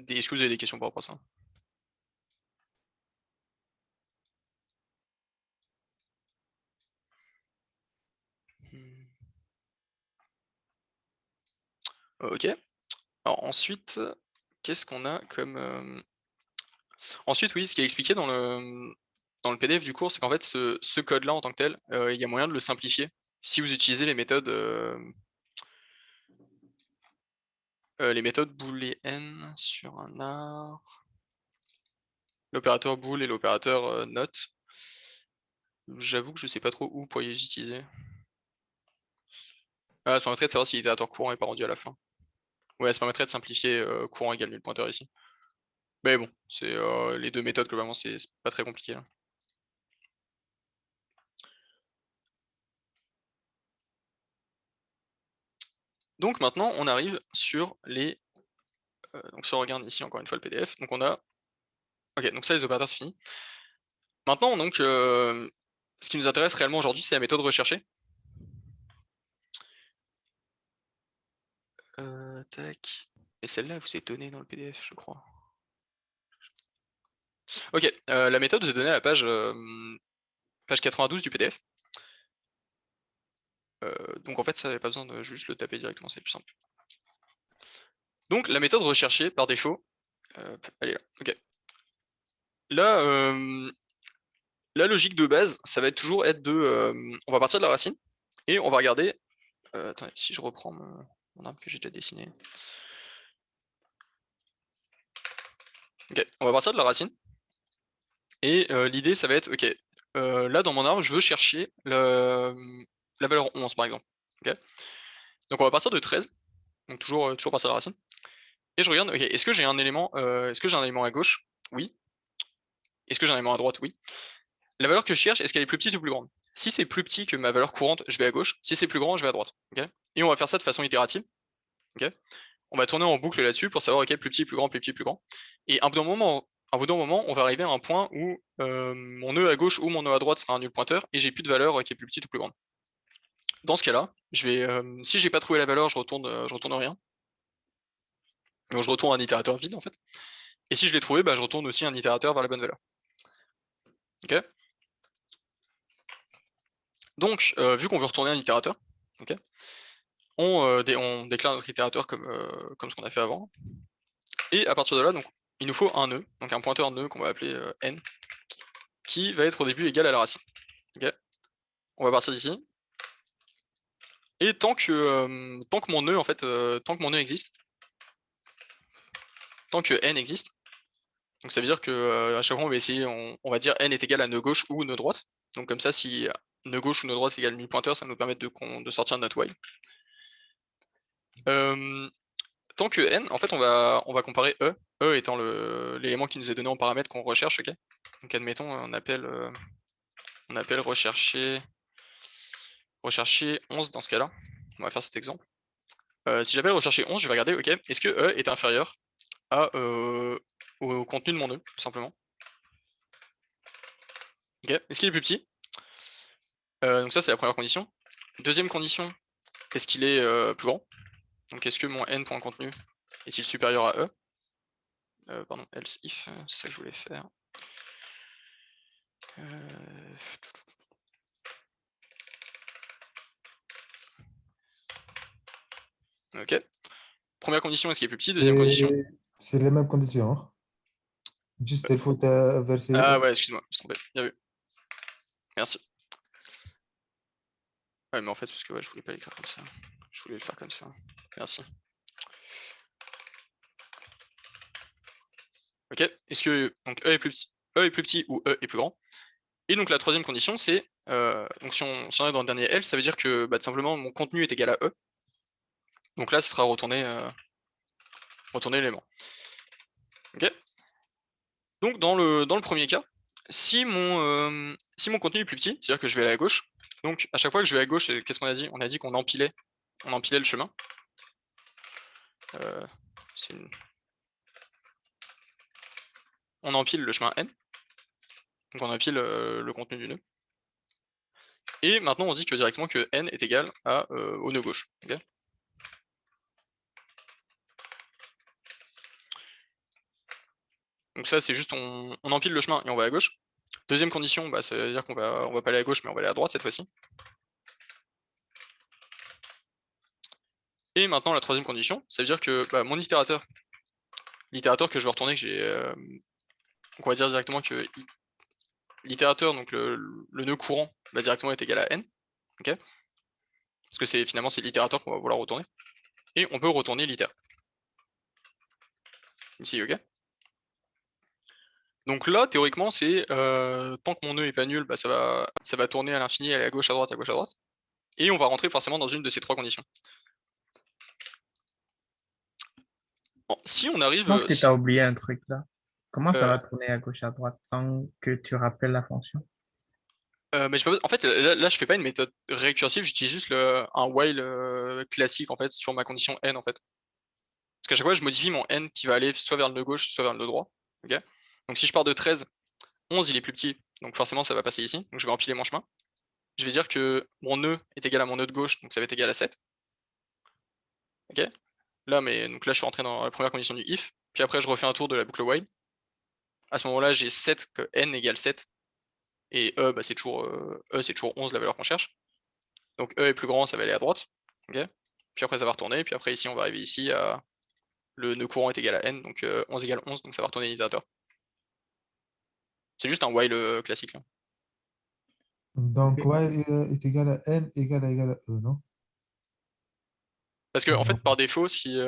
B: Est-ce que vous avez des questions par rapport à ça? Ok. Alors ensuite, qu'est-ce qu'on a comme... Ensuite, oui, ce qui est expliqué dans le PDF du cours, c'est qu'en fait, ce code-là, en tant que tel, il y a moyen de le simplifier si vous utilisez les méthodes booléennes sur un arbre, l'opérateur bool et l'opérateur note. J'avoue que je sais pas trop où pourriez les utiliser. Ah, ça permettrait de savoir si l'itérateur courant est pas rendu à la fin. Ouais, ça permettrait de simplifier courant égale nul pointeur ici. Mais bon, c'est les deux méthodes globalement, c'est pas très compliqué là. Donc maintenant, on arrive sur les. Donc si on regarde ici encore une fois le PDF, donc on a. Ok, donc ça les opérateurs c'est fini. Maintenant, donc, ce qui nous intéresse réellement aujourd'hui, c'est la méthode recherchée. Tac. Et celle-là, vous est donnée dans le PDF, je crois. Ok, la méthode vous est donnée à la page 92 du PDF. Donc en fait, ça n'avait pas besoin de juste le taper directement, c'est plus simple. Donc la méthode recherchée par défaut, elle est là. Ok. Là, la logique de base, ça va toujours être on va partir de la racine et on va regarder. Attendez, si je reprends mon arbre que j'ai déjà dessiné. Ok, on va partir de la racine. Et l'idée, ça va être, ok, là dans mon arbre, je veux chercher la valeur 11 par exemple. Okay, donc on va partir de 13, donc toujours partir de la racine. Et je regarde, ok, est-ce que j'ai un élément à gauche? Oui. Est-ce que j'ai un élément à droite? Oui. La valeur que je cherche, est-ce qu'elle est plus petite ou plus grande? Si c'est plus petit que ma valeur courante, je vais à gauche. Si c'est plus grand, je vais à droite. Okay, et on va faire ça de façon itérative. Okay, on va tourner en boucle là-dessus pour savoir, ok, plus petit, plus grand, plus petit, plus grand. Et à un bout d'un moment, on va arriver à un point où mon nœud à gauche ou mon nœud à droite sera un nul pointeur et j'ai plus de valeur qui est plus petite ou plus grande. Dans ce cas-là, si j'ai pas trouvé la valeur, je retourne rien. Donc je retourne un itérateur vide en fait. Et si je l'ai trouvé, je retourne aussi un itérateur vers la bonne valeur. Ok. Donc, vu qu'on veut retourner un itérateur, okay, on déclare notre itérateur comme ce qu'on a fait avant. Et à partir de là, donc, il nous faut un nœud, donc un pointeur nœud qu'on va appeler n, qui va être au début égal à la racine. Ok. On va partir d'ici. Et tant que mon nœud, en fait, tant que mon nœud existe, tant que n existe, donc ça veut dire que à chaque fois on va essayer, on va dire n est égal à nœud gauche ou nœud droite. Donc comme ça, si nœud gauche ou nœud droite est égal à nul pointeur, ça va nous permettre de sortir de notre while. Tant que n, en fait, on va comparer e, e étant l'élément qui nous est donné en paramètre qu'on recherche, ok. Donc admettons, on appelle rechercher 11 dans ce cas-là. On va faire cet exemple. Si j'appelle rechercher 11, je vais regarder, ok, est-ce que e est inférieur au contenu de mon nœud, tout simplement. Ok, est-ce qu'il est plus petit? Donc ça, c'est la première condition. Deuxième condition, est-ce qu'il est plus grand? Donc est-ce que mon n.contenu est-il supérieur à e? Pardon, else if, c'est ça que je voulais faire. Ok. Première condition, est-ce qu'il est plus petit? Deuxième condition.
C: C'est les mêmes conditions, hein. Juste, il faut verser.
B: Ah ouais, excuse-moi, je me suis trompé. Bien vu. Merci. Ouais, mais en fait, parce que ouais, je voulais pas l'écrire comme ça. Je voulais le faire comme ça. Merci. Ok. Est-ce que donc E est plus petit ou E est plus grand? Et donc la troisième condition, c'est donc si on est dans le dernier else, ça veut dire que tout simplement mon contenu est égal à E. Donc là, ce sera retourner l'élément. Ok. Donc dans le premier cas, si mon contenu est plus petit, c'est-à-dire que je vais aller à gauche. Donc à chaque fois que je vais à gauche, qu'est-ce qu'on a dit? On a dit qu'on empilait le chemin. On empile le chemin n. Donc on empile le contenu du nœud. Et maintenant on dit que directement que n est égal au nœud gauche. Okay. Donc ça c'est juste on empile le chemin et on va à gauche. Deuxième condition, ça veut dire qu'on va pas aller à gauche mais on va aller à droite cette fois-ci. Et maintenant la troisième condition, ça veut dire que mon itérateur que je vais retourner, que j'ai. On va dire directement que l'itérateur, donc le nœud courant, va directement être égal à n. Okay. Parce que finalement c'est l'itérateur qu'on va vouloir retourner. Et on peut retourner l'iter. Ici, ok. Donc là, théoriquement, c'est tant que mon nœud est pas nul, ça va tourner à l'infini, aller à gauche, à droite, à gauche, à droite. Et on va rentrer forcément dans une de ces trois conditions. Bon, si on arrive.
A: Je pense que tu as oublié un truc là. Comment ça
B: Euh,
A: va tourner à gauche, à droite sans que tu rappelles la fonction?
B: mais en fait, là, je fais pas une méthode récursive, j'utilise juste un while classique en fait sur ma condition n en fait. Parce qu'à chaque fois, je modifie mon n qui va aller soit vers le nœud gauche, soit vers le nœud droit. Okay. Donc si je pars de 13, 11 il est plus petit, donc forcément ça va passer ici. Donc je vais empiler mon chemin. Je vais dire que mon nœud est égal à mon nœud de gauche, donc ça va être égal à 7. Ok. Là, donc là, je suis rentré dans la première condition du if. Puis après, je refais un tour de la boucle while. À ce moment-là, j'ai 7 que n égale 7. Et E, c'est toujours 11, la valeur qu'on cherche. Donc E est plus grand, ça va aller à droite. Okay. Puis après, ça va retourner. Puis après, ici, on va arriver ici à le nœud courant est égal à n. Donc 11 égale 11, donc ça va retourner l'itérateur. C'est juste un while classique. Là.
C: Donc,
A: Ok.
C: while est égal à n égal à E, non?
B: Parce que, en fait, par défaut, si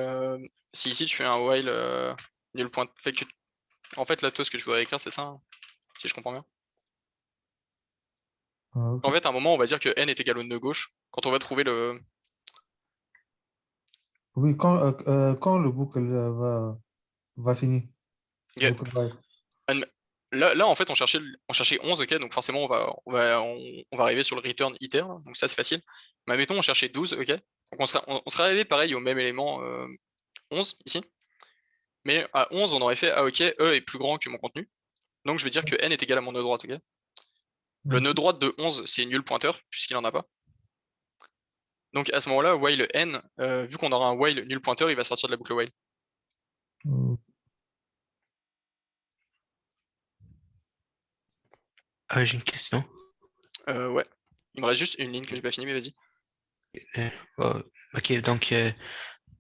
B: ici tu fais un while nul point. En fait, là, toi, ce que je voudrais écrire, c'est ça, hein, si je comprends bien.
C: Ah, ok.
B: En fait, à un moment, on va dire que n est égal au nœud gauche. Quand on va trouver le.
C: Oui, quand le boucle va finir.
B: Okay.
C: Boucle while.
B: Là, en fait, on cherchait 11, ok, donc forcément, on va arriver sur le return iter, donc ça, c'est facile. Mais admettons, on cherchait 12, ok. Donc on serait arrivé pareil au même élément 11 ici. Mais à 11, on aurait fait, ah ok, E est plus grand que mon contenu. Donc je vais dire que n est égal à mon nœud droite, ok. Le nœud droite de 11, c'est nul pointeur, puisqu'il n'en a pas. Donc à ce moment-là, while n, vu qu'on aura un while nul pointeur, il va sortir de la boucle while.
E: J'ai une question.
B: Ouais. Il me reste juste une ligne que j'ai pas finie, mais vas-y.
E: Ok, donc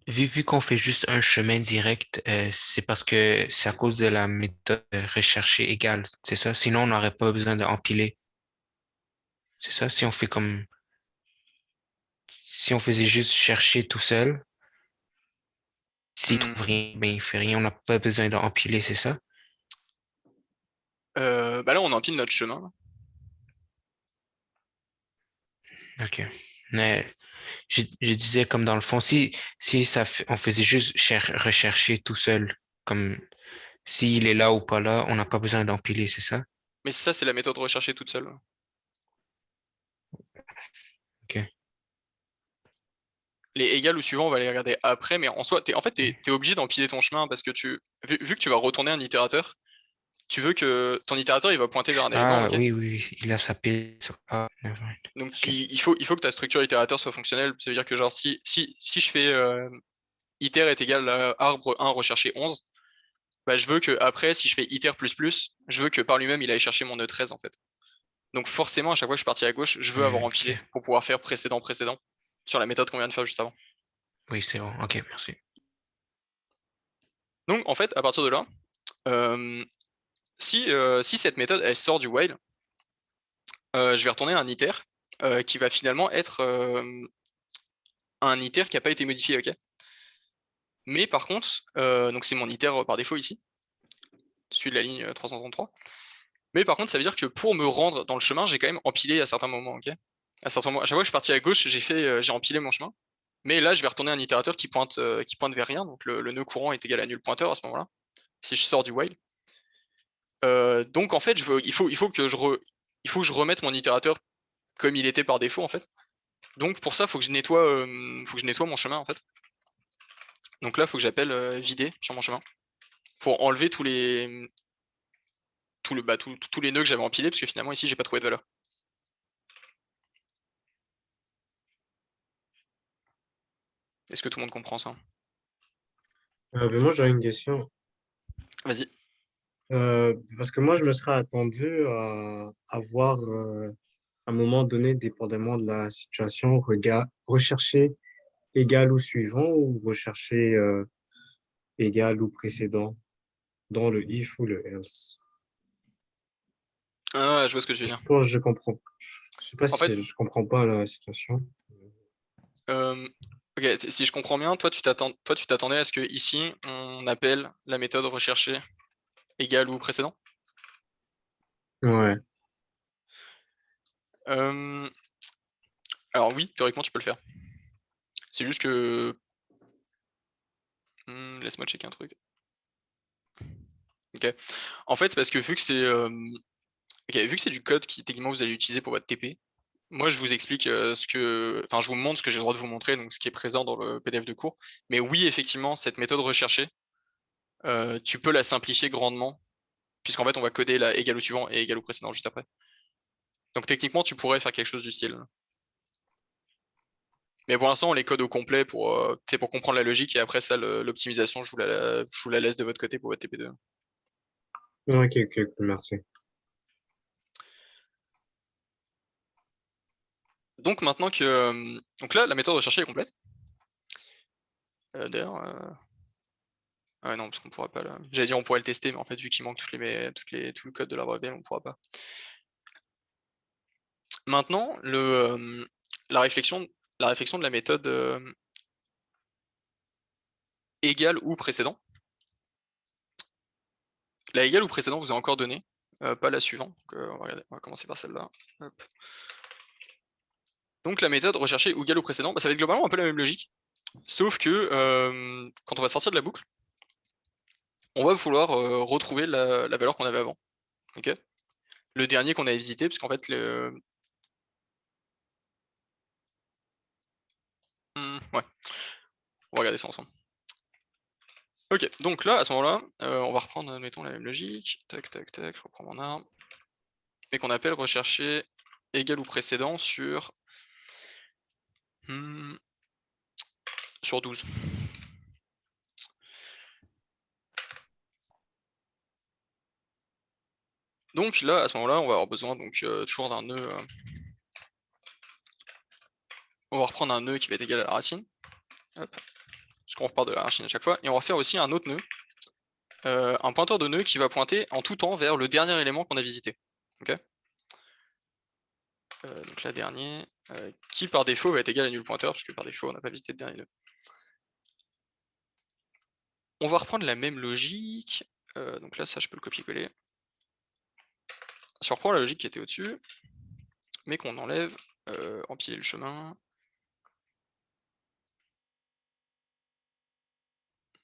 E: vu qu'on fait juste un chemin direct, c'est parce que c'est à cause de la méthode rechercher égale, c'est ça? Sinon, on n'aurait pas besoin d'empiler. C'est ça? Si on faisait juste chercher tout seul, s'il trouve rien, ben il fait rien, on n'a pas besoin d'empiler, c'est ça?
B: Bah là, on empile notre chemin, là.
E: OK. Mais je disais comme dans le fond, si on faisait juste rechercher tout seul, comme s'il est là ou pas là, on n'a pas besoin d'empiler, c'est ça?
B: Mais ça, c'est la méthode recherchée toute seule.
E: OK.
B: Les égales ou suivants, on va les regarder après, mais en soi, en fait, t'es obligé d'empiler ton chemin parce que vu que tu vas retourner un itérateur, tu veux que ton itérateur il va pointer vers un élément,
E: Ah
B: ok?
E: oui, oui, il a sa pile. Ah, nevermind.
B: Donc
E: Ok.
B: il faut que ta structure itérateur soit fonctionnelle. Ça veut dire que genre si je fais iter est égal à arbre 1 recherché 11, bah, je veux que après, si je fais iter plus plus, je veux que par lui-même il aille chercher mon nœud 13 en fait. Donc forcément, à chaque fois que je suis parti à gauche, je veux avoir empilé
E: Ok.
B: pour pouvoir faire précédent précédent sur la méthode qu'on vient de faire juste avant.
E: Oui, c'est bon. Ok, merci.
B: Donc en fait, à partir de là, si cette méthode elle sort du while, je vais retourner un iter qui va finalement être un iter qui n'a pas été modifié, ok? Mais par contre, donc c'est mon iter par défaut ici, celui de la ligne 333. Mais par contre, ça veut dire que pour me rendre dans le chemin, j'ai quand même empilé à certains moments, ok? À chaque fois que je suis parti à gauche, j'ai empilé mon chemin. Mais là, je vais retourner un itérateur qui pointe vers rien, donc le nœud courant est égal à nul pointeur à ce moment-là, si je sors du while. Donc en fait, il faut que je remette mon itérateur comme il était par défaut en fait. Donc pour ça, il faut que je nettoie mon chemin en fait. Donc là, il faut que j'appelle vider sur mon chemin pour enlever tous les nœuds que j'avais empilés, parce que finalement ici j'ai pas trouvé de valeur. Est-ce que tout le monde comprend ça?
F: Ben moi, j'aurais une question.
B: Vas-y.
F: Parce que moi, je me serais attendu à voir, à un moment donné, dépendamment de la situation, rechercher égal ou suivant ou rechercher égal ou précédent dans le if ou le else.
B: Ah, je vois ce que je veux
F: Je
B: dire.
F: pense que je comprends. Je sais pas
B: En fait,
F: si je comprends pas la situation.
B: ok, si je comprends bien, toi tu t'attendais à ce que ici on appelle la méthode rechercher égal ou précédent.
F: Ouais.
B: Alors oui, théoriquement tu peux le faire. C'est juste que laisse-moi checker un truc. Ok. En fait, c'est parce que vu que c'est du code qui techniquement vous allez utiliser pour votre TP, moi je vous explique je vous montre ce que j'ai le droit de vous montrer, donc ce qui est présent dans le PDF de cours. Mais oui, effectivement, cette méthode rechercher, tu peux la simplifier grandement, puisqu'en fait on va coder la égal au suivant et égal au précédent juste après. Donc techniquement, tu pourrais faire quelque chose du style. Mais pour l'instant, on les code au complet pour comprendre la logique, et après ça, l'optimisation, je vous la laisse de votre côté pour votre TP2.
F: Ok, ok, merci.
B: Donc maintenant que. Donc là, la méthode recherchée est complète. D'ailleurs. Ah ouais, non, parce qu'on pourra pas là. J'allais dire on pourrait le tester, mais en fait, vu qu'il manque tout le code de la variable, on pourra pas. Maintenant, la réflexion de la méthode égale ou précédent. La égale ou précédent vous est encore donnée, pas la suivante. Donc, on va commencer par celle-là. Donc la méthode rechercher ou égal ou précédent, ça va être globalement un peu la même logique, sauf que quand on va sortir de la boucle, on va vouloir retrouver la valeur qu'on avait avant. Ok, le dernier qu'on avait visité, parce qu'en fait, ouais, on va regarder ça ensemble. Ok, donc là, à ce moment-là, on va reprendre, mettons, la même logique. Tac, tac, tac, je reprends mon arbre. Et qu'on appelle rechercher égal ou précédent sur 12. Donc là, à ce moment-là, on va avoir besoin donc toujours d'un nœud. On va reprendre un nœud qui va être égal à la racine. Hop. Parce qu'on repart de la racine à chaque fois. Et on va faire aussi un autre nœud. Un pointeur de nœud qui va pointer en tout temps vers le dernier élément qu'on a visité. Ok. Donc la dernière, qui par défaut va être égal à nul pointeur, parce que par défaut, on n'a pas visité le dernier nœud. On va reprendre la même logique. Donc là, ça, je peux le copier-coller. Si on reprend la logique qui était au-dessus, mais qu'on enlève, empiler le chemin.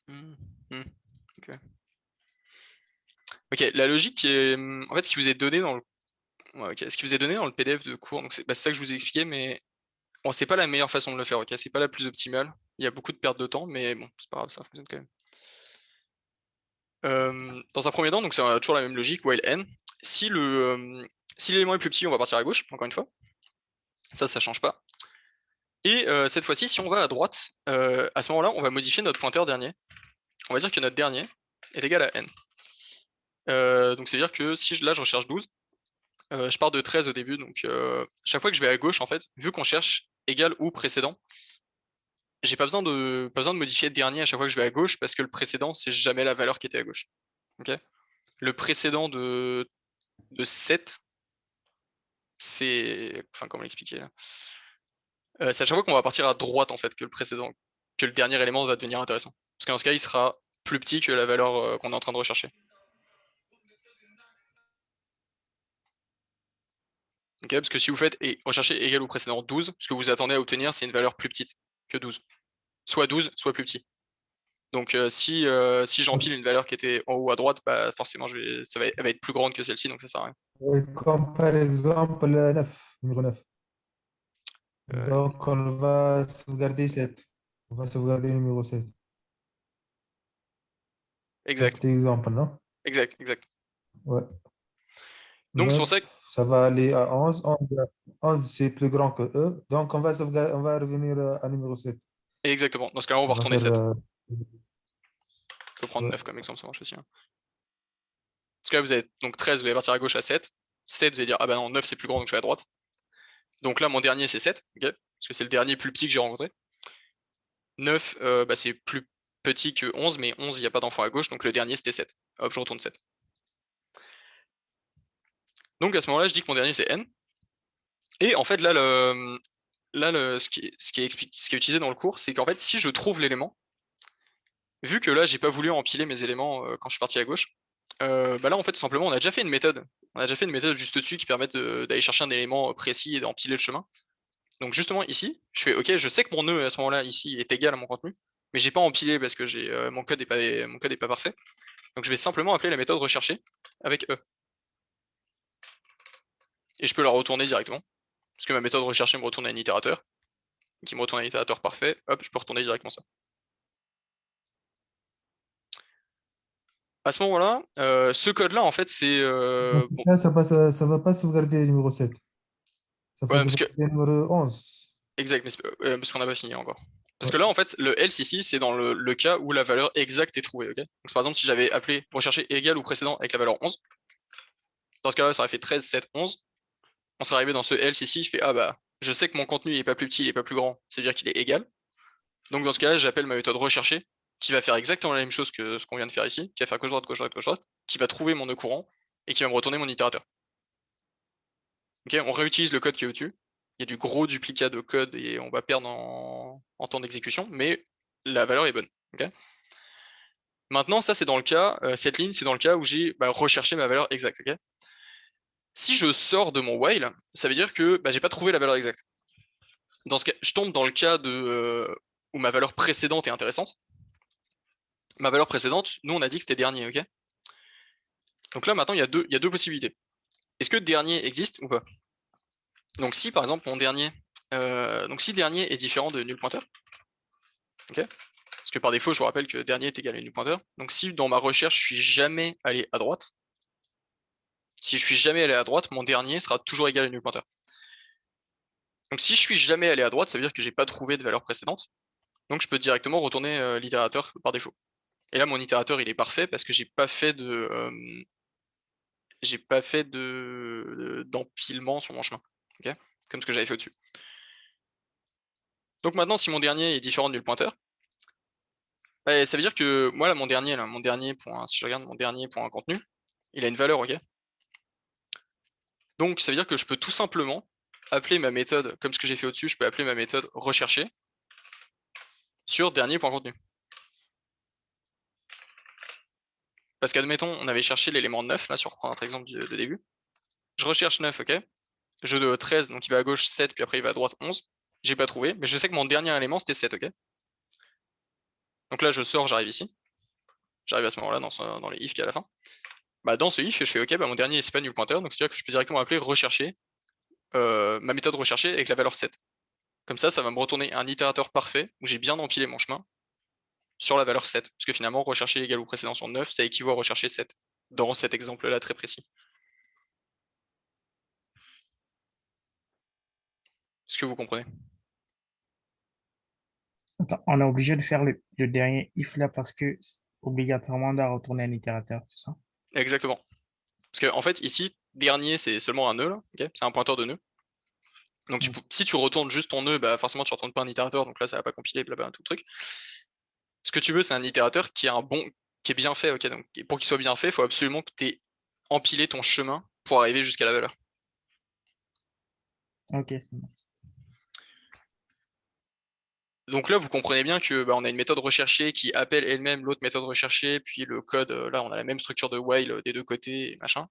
B: Ok. Ok, la logique qui est. En fait, ce qui vous est donné dans le. Ouais, ok. Ce qui vous est donné dans le PDF de cours, donc c'est ça que je vous ai expliqué, mais bon, c'est pas la meilleure façon de le faire, ok? C'est pas la plus optimale. Il y a beaucoup de perte de temps, mais bon, c'est pas grave, ça fonctionne quand même. Dans un premier temps, donc c'est toujours la même logique, while n. Si l'élément est plus petit, on va partir à gauche, encore une fois. Ça change pas. Et cette fois-ci, si on va à droite, à ce moment-là, on va modifier notre pointeur dernier. On va dire que notre dernier est égal à n. Donc c'est à dire que si là je recherche 12, je pars de 13 au début, donc chaque fois que je vais à gauche, en fait, vu qu'on cherche égal ou précédent, j'ai pas besoin de modifier le dernier à chaque fois que je vais à gauche, parce que le précédent, c'est jamais la valeur qui était à gauche. Okay, le précédent de 7, c'est. Enfin, comment l'expliquer là, c'est à chaque fois qu'on va partir à droite, en fait, que le dernier élément va devenir intéressant. Parce que dans ce cas, il sera plus petit que la valeur qu'on est en train de rechercher. Okay, parce que si vous faites rechercher égal ou précédent 12, ce que vous attendez à obtenir, c'est une valeur plus petite que 12. Soit 12, soit plus petit. Donc si j'empile une valeur qui était en haut à droite, bah, forcément elle va être plus grande que celle-ci, donc ça sert à rien.
C: Comme par exemple 9, numéro 9. Donc, on va sauvegarder 7. On va sauvegarder le numéro 7.
B: Exact.
C: Cet exemple, non?
B: Exact.
C: Ouais.
B: Donc c'est pour ça que.
C: Ça va aller à 11. 11, c'est plus grand que E. Donc, on va revenir à numéro 7.
B: Exactement. Dans ce cas-là, on va retourner 7. On peut prendre 9 comme exemple, ça marche aussi. Hein. Parce que là, vous avez donc 13, vous allez partir à gauche à 7. 7, vous allez dire, ah bah non, 9 c'est plus grand, donc je vais à droite. Donc là, mon dernier c'est 7, okay, parce que c'est le dernier plus petit que j'ai rencontré. 9, bah, c'est plus petit que 11, mais 11, il n'y a pas d'enfant à gauche, donc le dernier c'était 7. Hop, je retourne 7. Donc à ce moment-là, je dis que mon dernier c'est n. Et en fait, là, ce qui est utilisé dans le cours, c'est qu'en fait, si je trouve l'élément, vu que là, j'ai pas voulu empiler mes éléments quand je suis parti à gauche, bah là, en fait, tout simplement, on a déjà fait une méthode. On a déjà fait une méthode juste dessus qui permet d'aller chercher un élément précis et d'empiler le chemin. Donc justement, ici, je fais, ok, je sais que mon nœud à ce moment-là, ici, est égal à mon contenu, mais j'ai pas empilé parce que mon code est pas parfait. Donc je vais simplement appeler la méthode rechercher avec E. Et je peux la retourner directement. Parce que ma méthode rechercher me retourne à un itérateur, qui me retourne un itérateur parfait, hop, je peux retourner directement ça. À ce moment-là, ce code-là, en fait, c'est.
C: Bon. Là, ça va pas sauvegarder le numéro 7. Ça va sauvegarder le numéro 11.
B: Exact, mais parce qu'on n'a pas fini encore. Parce que là, en fait, le else ici, c'est dans le cas où la valeur exacte est trouvée. Okay, donc, par exemple, si j'avais appelé rechercher égal ou précédent avec la valeur 11, dans ce cas-là, ça aurait fait 13, 7, 11. On serait arrivé dans ce else ici, je fais ah bah, je sais que mon contenu n'est pas plus petit, il n'est pas plus grand, c'est-à-dire qu'il est égal. Donc dans ce cas-là, j'appelle ma méthode rechercher, qui va faire exactement la même chose que ce qu'on vient de faire ici, qui va faire gauche droite, gauche droite, gauche droite, qui va trouver mon nœud courant et qui va me retourner mon itérateur. Ok, on réutilise le code qui est au-dessus. Il y a du gros duplicat de code et on va perdre en temps d'exécution, mais la valeur est bonne. Okay, maintenant, ça c'est dans le cas, cette ligne, c'est dans le cas où j'ai recherché ma valeur exacte. Okay, si je sors de mon while, ça veut dire que j'ai pas trouvé la valeur exacte. Dans ce cas, je tombe dans le cas où ma valeur précédente est intéressante. Ma valeur précédente, nous on a dit que c'était dernier, ok? Donc là maintenant il y a deux possibilités. Est-ce que dernier existe ou pas? Donc si par exemple mon dernier, si dernier est différent de nul pointeur, ok? Parce que par défaut je vous rappelle que dernier est égal à nul pointeur. Donc si dans ma recherche je suis jamais allé à droite, mon dernier sera toujours égal à nul pointeur. Donc si je suis jamais allé à droite, ça veut dire que j'ai pas trouvé de valeur précédente. Donc je peux directement retourner l'itérateur par défaut. Et là mon itérateur il est parfait parce que j'ai pas fait d'empilement sur mon chemin. Okay, comme ce que j'avais fait au-dessus. Donc maintenant si mon dernier est différent de nul pointeur, ça veut dire que moi là mon dernier point, si je regarde mon dernier point contenu, il a une valeur, ok. Donc ça veut dire que je peux tout simplement appeler ma méthode, comme ce que j'ai fait au-dessus, je peux appeler ma méthode rechercher sur dernier point contenu. Parce qu'admettons, on avait cherché l'élément 9, là, si on reprend notre exemple de début. Je recherche 9, ok. Je de 13, donc il va à gauche 7, puis après il va à droite 11. J'ai pas trouvé, mais je sais que mon dernier élément c'était 7, ok. Donc là je sors, j'arrive ici. J'arrive à ce moment-là dans les if qui est à la fin. Bah, dans ce if, je fais ok, bah, mon dernier c'est pas nul pointeur, donc c'est-à-dire que je peux directement appeler rechercher, ma méthode rechercher avec la valeur 7. Comme ça va me retourner un itérateur parfait où j'ai bien empilé mon chemin sur la valeur 7. Parce que finalement, rechercher égal ou précédent sur 9, ça équivaut à rechercher 7. Dans cet exemple-là très précis. Est-ce que vous comprenez?
A: Attends, on est obligé de faire le dernier if là parce que obligatoirement on doit retourner un itérateur, c'est ça?
B: Exactement. Parce que en fait, ici, dernier, c'est seulement un nœud, là, ok, c'est un pointeur de nœud. Donc si tu retournes juste ton nœud, bah forcément tu retournes pas un itérateur, donc là ça va pas compiler, blabla, tout le truc. Ce que tu veux, c'est un itérateur qui est bien fait, ok. Donc pour qu'il soit bien fait, il faut absolument que tu aies empilé ton chemin pour arriver jusqu'à la valeur.
A: Ok, c'est bon.
B: Donc là, vous comprenez bien que on a une méthode recherchée qui appelle elle-même l'autre méthode recherchée, puis le code, là, on a la même structure de while des deux côtés, et machin.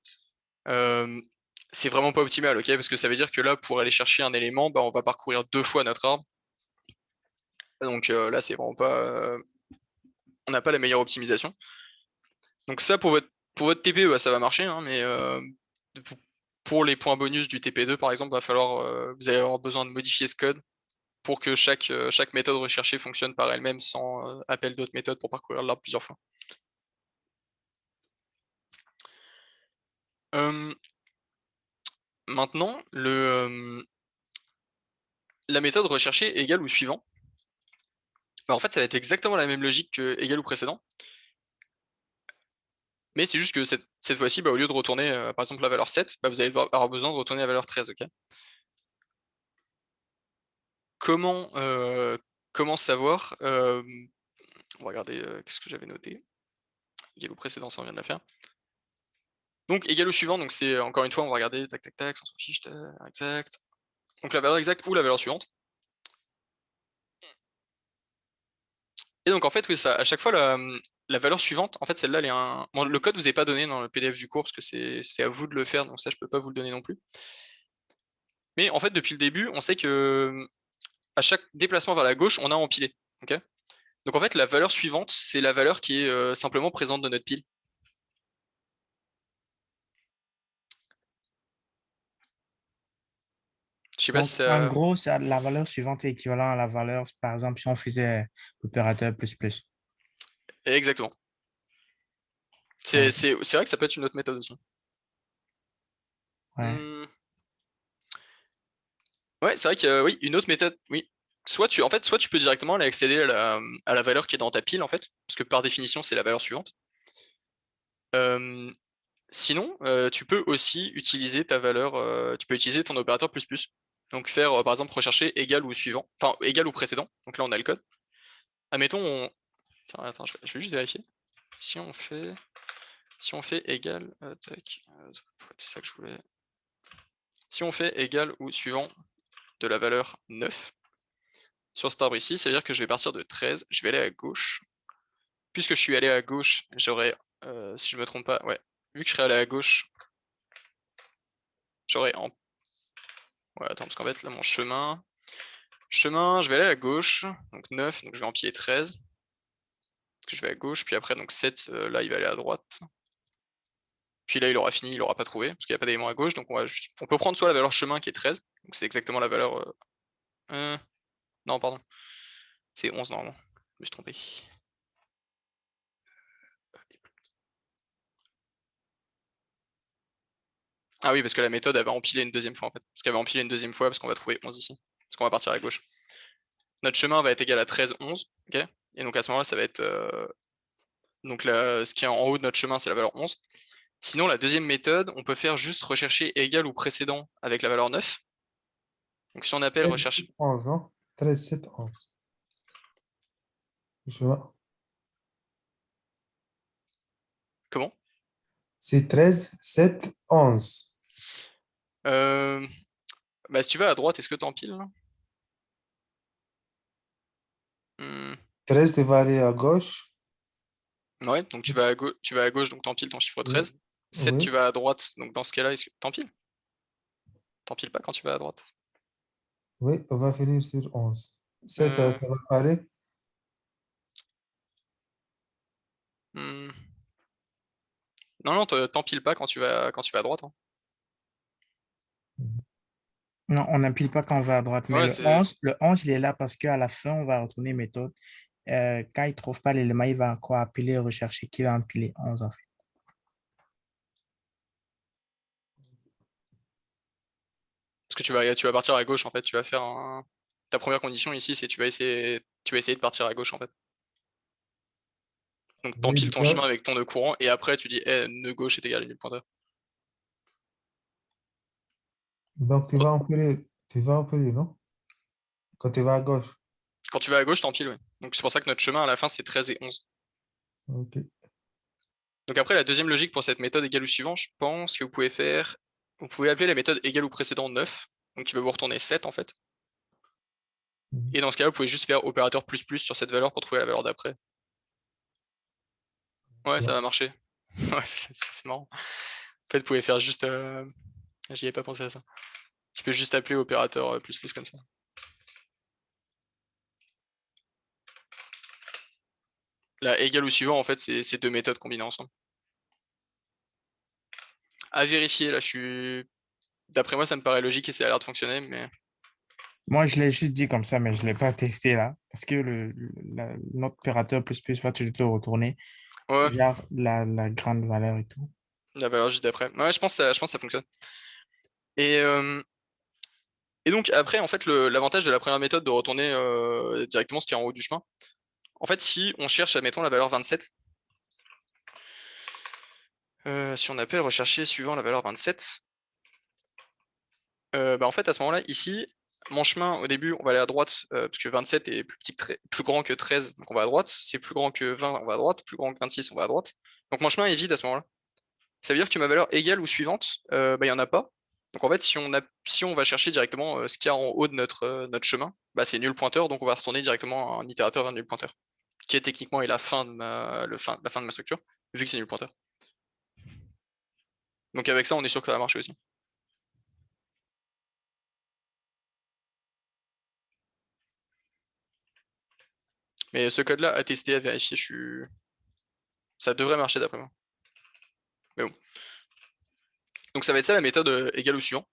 B: C'est vraiment pas optimal, ok, parce que ça veut dire que là, pour aller chercher un élément, on va parcourir 2 fois notre arbre. Donc là, c'est vraiment pas, on n'a pas la meilleure optimisation. Donc ça, pour votre TP, ça va marcher, hein, mais pour les points bonus du TP2, par exemple, vous allez avoir besoin de modifier ce code pour que chaque méthode recherchée fonctionne par elle-même sans appel d'autres méthodes pour parcourir l'arbre plusieurs fois. Maintenant, la méthode recherchée égale ou suivant. En fait, ça va être exactement la même logique que égal ou précédent. Mais c'est juste que cette fois-ci, au lieu de retourner par exemple la valeur 7, vous allez avoir besoin de retourner la valeur 13, ok. Comment savoir on va regarder qu'est-ce que j'avais noté. Égal ou précédent, ça on vient de la faire. Donc égal au suivant, donc c'est encore une fois, on va regarder tac tac tac, sans fiche, exact. Donc la valeur exacte ou la valeur suivante. Et donc en fait, oui, ça, à chaque fois, la valeur suivante, en fait, celle-là, bon, le code ne vous est pas donné dans le PDF du cours parce que c'est à vous de le faire, donc ça, je peux pas vous le donner non plus. Mais en fait, depuis le début, on sait que à chaque déplacement vers la gauche, on a empilé. Ok. Donc en fait, la valeur suivante, c'est la valeur qui est simplement présente dans notre pile. Je sais pas
A: Donc,
B: si
A: en
B: ça.
A: gros, la valeur suivante est équivalente à la valeur, par exemple, si on faisait l'opérateur plus plus.
B: Exactement.
A: Ouais,
B: C'est vrai que ça peut être une autre méthode aussi.
A: ouais.
B: Ouais, c'est vrai qu'il y a oui, une autre méthode. Oui. Soit tu peux directement aller accéder à la valeur qui est dans ta pile, en fait, parce que par définition, c'est la valeur suivante. Sinon, tu peux aussi utiliser ta valeur, tu peux utiliser ton opérateur plus plus. Donc faire, par exemple, rechercher égal ou suivant, enfin égal ou précédent. Donc là, on a le code. Admettons, attends, je vais juste vérifier. Si on fait, égal, tac, c'est ça que je voulais. Si on fait égal ou suivant de la valeur 9 sur cet arbre ici, ça veut dire que je vais partir de 13, je vais aller à gauche. Puisque je suis allé à gauche, j'aurai, si je me trompe pas, ouais, vu que je serai allé à gauche, j'aurai en. Ouais, attends, parce qu'en fait, là, mon chemin, je vais aller à gauche, donc 9, donc je vais empiler 13. Parce que je vais à gauche, puis après, donc 7, là, il va aller à droite. Puis là, il aura fini, il aura pas trouvé, parce qu'il n'y a pas d'élément à gauche, donc on peut prendre soit la valeur chemin qui est 13, donc c'est exactement la valeur. Non, pardon. C'est 11 normalement. Je me suis trompé. Ah oui, parce que la méthode avait empilé une deuxième fois en fait. Parce qu'elle va empiler une deuxième fois parce qu'on va trouver 11 ici. Parce qu'on va partir à gauche. Notre chemin va être égal à 13, 11. Ok. Et donc à ce moment-là, ça va être. Donc là, ce qui est en haut de notre chemin, c'est la valeur 11. Sinon, la deuxième méthode, on peut faire juste rechercher égal ou précédent avec la valeur 9. Donc si on appelle
C: 13,
B: recherche.
C: 11, non? 13, 7, 11. Je vois.
B: Comment?
C: C'est 13, 7, 11.
B: Bah, si tu vas à droite, est-ce que t'empiles là?
C: 13, tu vas aller à gauche.
B: Ouais, donc tu vas à gauche, donc t'empiles ton chiffre
C: Oui.
B: 13. 7,
C: Oui.
B: tu vas à droite, donc dans ce cas-là, est-ce que t'empiles? T'empiles pas quand tu vas à droite.
C: Oui, on va finir sur 11. 7,
B: Euh,
C: ça va aller.
B: hmm. Non, non, t'empiles pas quand tu vas à droite, hein.
A: Non, on n'empile pas quand on va à droite, mais
B: Ouais, c'est.
A: le 11 il est là parce qu'à la fin, on va retourner méthode. Quand il ne trouve pas l'élément, il va encore appeler et rechercher qui va empiler 11 en fait.
B: Parce que tu vas partir à gauche en fait. Tu vas faire un. Ta première condition ici, c'est tu vas essayer de partir à gauche en fait. Donc
C: Oui,
B: t'empiles ton chemin avec ton nœud courant et après tu dis nœud gauche est égal à nul pointeur.
C: donc tu vas empiler, non? Quand tu vas à gauche.
B: Quand tu vas à gauche, t'empiles, ouais. Donc c'est pour ça que notre chemin à la fin c'est 13 et 11.
C: Ok.
B: Donc après, la deuxième logique pour cette méthode égale ou suivant, je pense que vous pouvez faire. Vous pouvez appeler la méthode égale ou précédent 9. Donc qui va vous retourner 7 en fait.
C: Mhm.
B: Et dans ce cas-là, vous pouvez juste faire opérateur plus plus sur cette valeur pour trouver la valeur d'après. Ouais, ça va marcher. Ouais, c'est marrant. En fait, vous pouvez faire juste. J'y ai pas pensé à ça. Tu peux juste appeler opérateur plus plus comme ça. Là, égal ou suivant, en fait, c'est deux méthodes combinées ensemble. À vérifier, là, je suis. D'après moi, ça me paraît logique et ça a l'air de fonctionner, mais.
A: Moi, je l'ai juste dit comme ça, mais je ne l'ai pas testé là. Parce que notre opérateur plus va toujours te retourner
B: Ouais,
A: genre la grande valeur et tout.
B: la valeur juste d'après. Ouais, je pense que ça fonctionne. Et, euh, et donc, après, en fait, l'avantage de la première méthode de retourner directement ce qui est en haut du chemin, en fait, si on cherche, admettons, la valeur 27, si on appelle rechercher suivant la valeur 27, bah, en fait, à ce moment-là, ici, mon chemin, au début, on va aller à droite, parce que 27 est plus grand que 13, donc on va à droite. C'est plus grand que 20, on va à droite. Plus grand que 26, on va à droite. Donc mon chemin est vide à ce moment-là. Ça veut dire que ma valeur égale ou suivante, bah, il n'y en a pas. Donc en fait, si on va chercher directement ce qu'il y a en haut de notre chemin, bah, c'est nul pointeur, donc on va retourner directement à un itérateur vers nul pointeur, qui est techniquement est la fin de la fin de ma structure, vu que c'est nul pointeur. Donc avec ça, on est sûr que ça va marcher aussi. Mais ce code-là, à tester, à vérifier, ça devrait marcher d'après moi. Mais bon. Donc ça va être ça la méthode égale au suivant.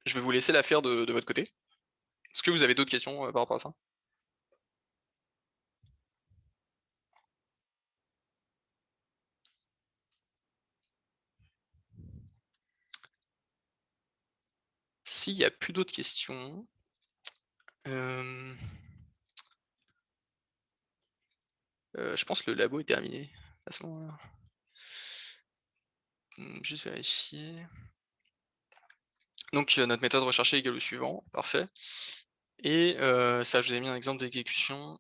B: Je vais vous laisser la faire de votre côté. Est-ce que vous avez d'autres questions par rapport à ça? S'il n'y a plus d'autres questions, je pense que le labo est terminé à ce moment-là. Juste vérifier. Donc notre méthode recherchée égale au suivant, parfait. Et ça, je vous ai mis un exemple d'exécution.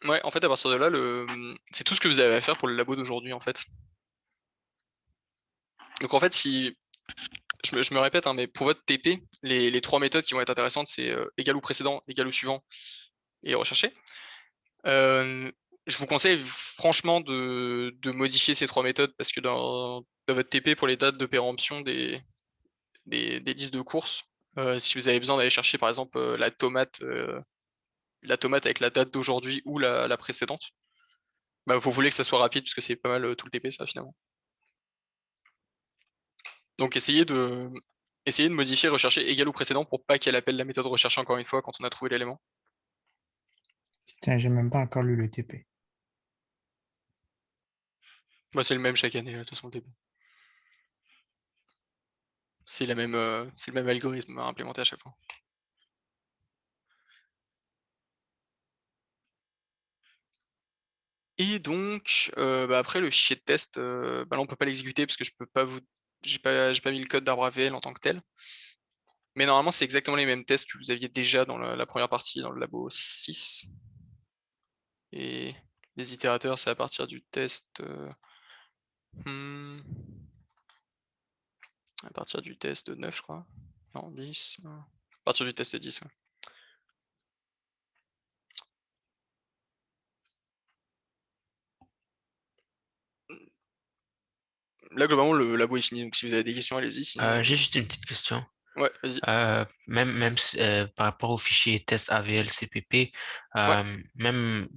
B: Ouais, en fait, à partir de là, c'est tout ce que vous avez à faire pour le labo d'aujourd'hui, en fait. Donc en fait, si je me répète, hein, mais pour votre TP, les trois méthodes qui vont être intéressantes, c'est égal ou précédent, égal ou suivant et rechercher. Je vous conseille franchement de modifier ces trois méthodes parce que dans votre TP, pour les dates de péremption des listes de courses, si vous avez besoin d'aller chercher par exemple la tomate avec la date d'aujourd'hui ou la précédente, bah, vous voulez que ça soit rapide parce que c'est pas mal tout le TP ça finalement. Donc essayez de modifier rechercher égal ou précédent pour pas qu'elle appelle la méthode rechercher encore une fois quand on a trouvé l'élément.
A: Tiens, j'ai même pas encore lu le TP.
B: Bah, c'est le même chaque année, de toute façon, le TP. C'est c'est le même algorithme à implémenter à chaque fois. Et donc, bah, après le fichier de test, bah, là on peut pas l'exécuter parce que je peux pas j'ai pas mis le code d'arbre AVL en tant que tel. Mais normalement c'est exactement les mêmes tests que vous aviez déjà dans la première partie dans le labo 6. Et les itérateurs c'est à partir du test. Hmm, À partir du test 9, je crois. Non, 10. À partir du test 10, ouais. Là, globalement, le labo est fini, donc si vous avez des questions, allez-y. Sinon,
E: J'ai juste une petite question.
B: ouais, vas-y.
E: Par rapport au fichier test AVL CPP,
B: Ouais.
E: même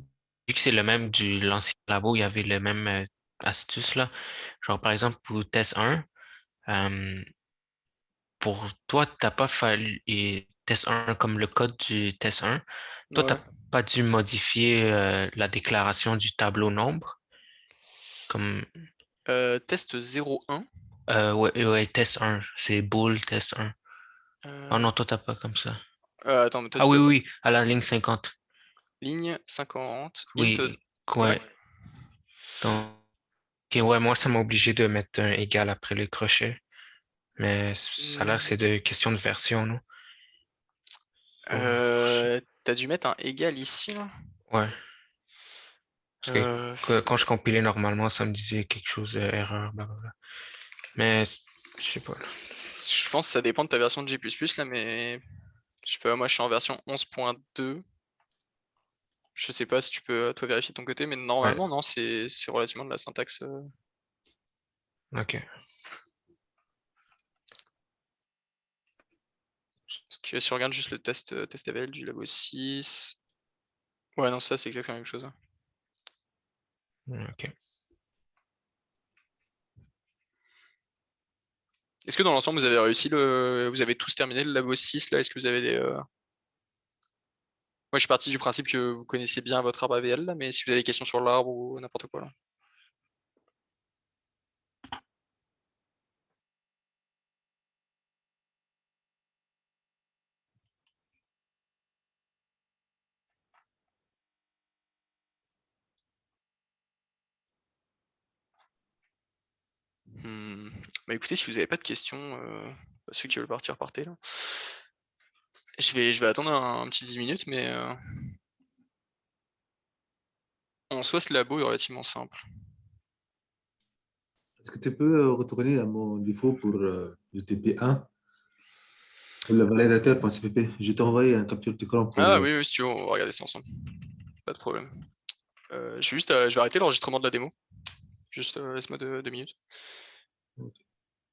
E: vu que c'est le même du l'ancien labo, il y avait le même astuce là. Genre par exemple pour test 1, euh, pour toi, t'as pas fallu et test 1 comme le code du test 1, toi,
B: Ouais.
E: t'as pas dû modifier la déclaration du tableau nombre comme
B: Test 0.1.
E: ouais, test 1, c'est bool test 1. Ah non, toi t'as pas comme ça.
B: Attends, mais toi,
E: Ah
B: tu
E: oui,
B: dois pas.
E: oui, à la ligne 50.
B: Ligne 50. Int.
E: Oui,
B: Ouais.
E: ouais. Donc, ok, ouais, moi, ça m'a obligé de mettre un égal après le crochet. Mais ça a l'air, c'est de question de version, non?
B: T'as dû mettre un égal ici, là.
E: Ouais. Parce
B: Euh,
E: que quand je compilais normalement, ça me disait quelque chose, erreur, blablabla. Mais je sais pas, là.
B: Je pense que ça dépend de ta version de G++, là, mais je sais pas, moi je suis en version 11.2. Je sais pas si tu peux toi vérifier de ton côté, mais
E: Ouais,
B: normalement, non, c'est relativement de la syntaxe.
E: ok.
B: Parce que si on regarde juste le test AVL du Labo 6. Ouais, non, ça c'est exactement la même chose, hein.
E: Ok.
B: Est-ce que dans l'ensemble vous avez réussi vous avez tous terminé le Labo 6 là? Est-ce que vous avez des. Moi je suis parti du principe que vous connaissez bien votre arbre AVL là, mais si vous avez des questions sur l'arbre ou n'importe quoi là. Bah écoutez, si vous n'avez pas de questions, ceux qui veulent partir, partez là. Je vais attendre un petit 10 minutes, mais en soi ce labo est relativement simple.
C: Est-ce que tu peux retourner à mon défaut pour le TP1 ou le validateur.cpp? Je t'ai envoyé un capture d'écran pour.
B: Ah oui, oui, si tu veux, on va regarder ça ensemble. Pas de problème. Je vais arrêter l'enregistrement de la démo. Juste laisse-moi 2 minutes.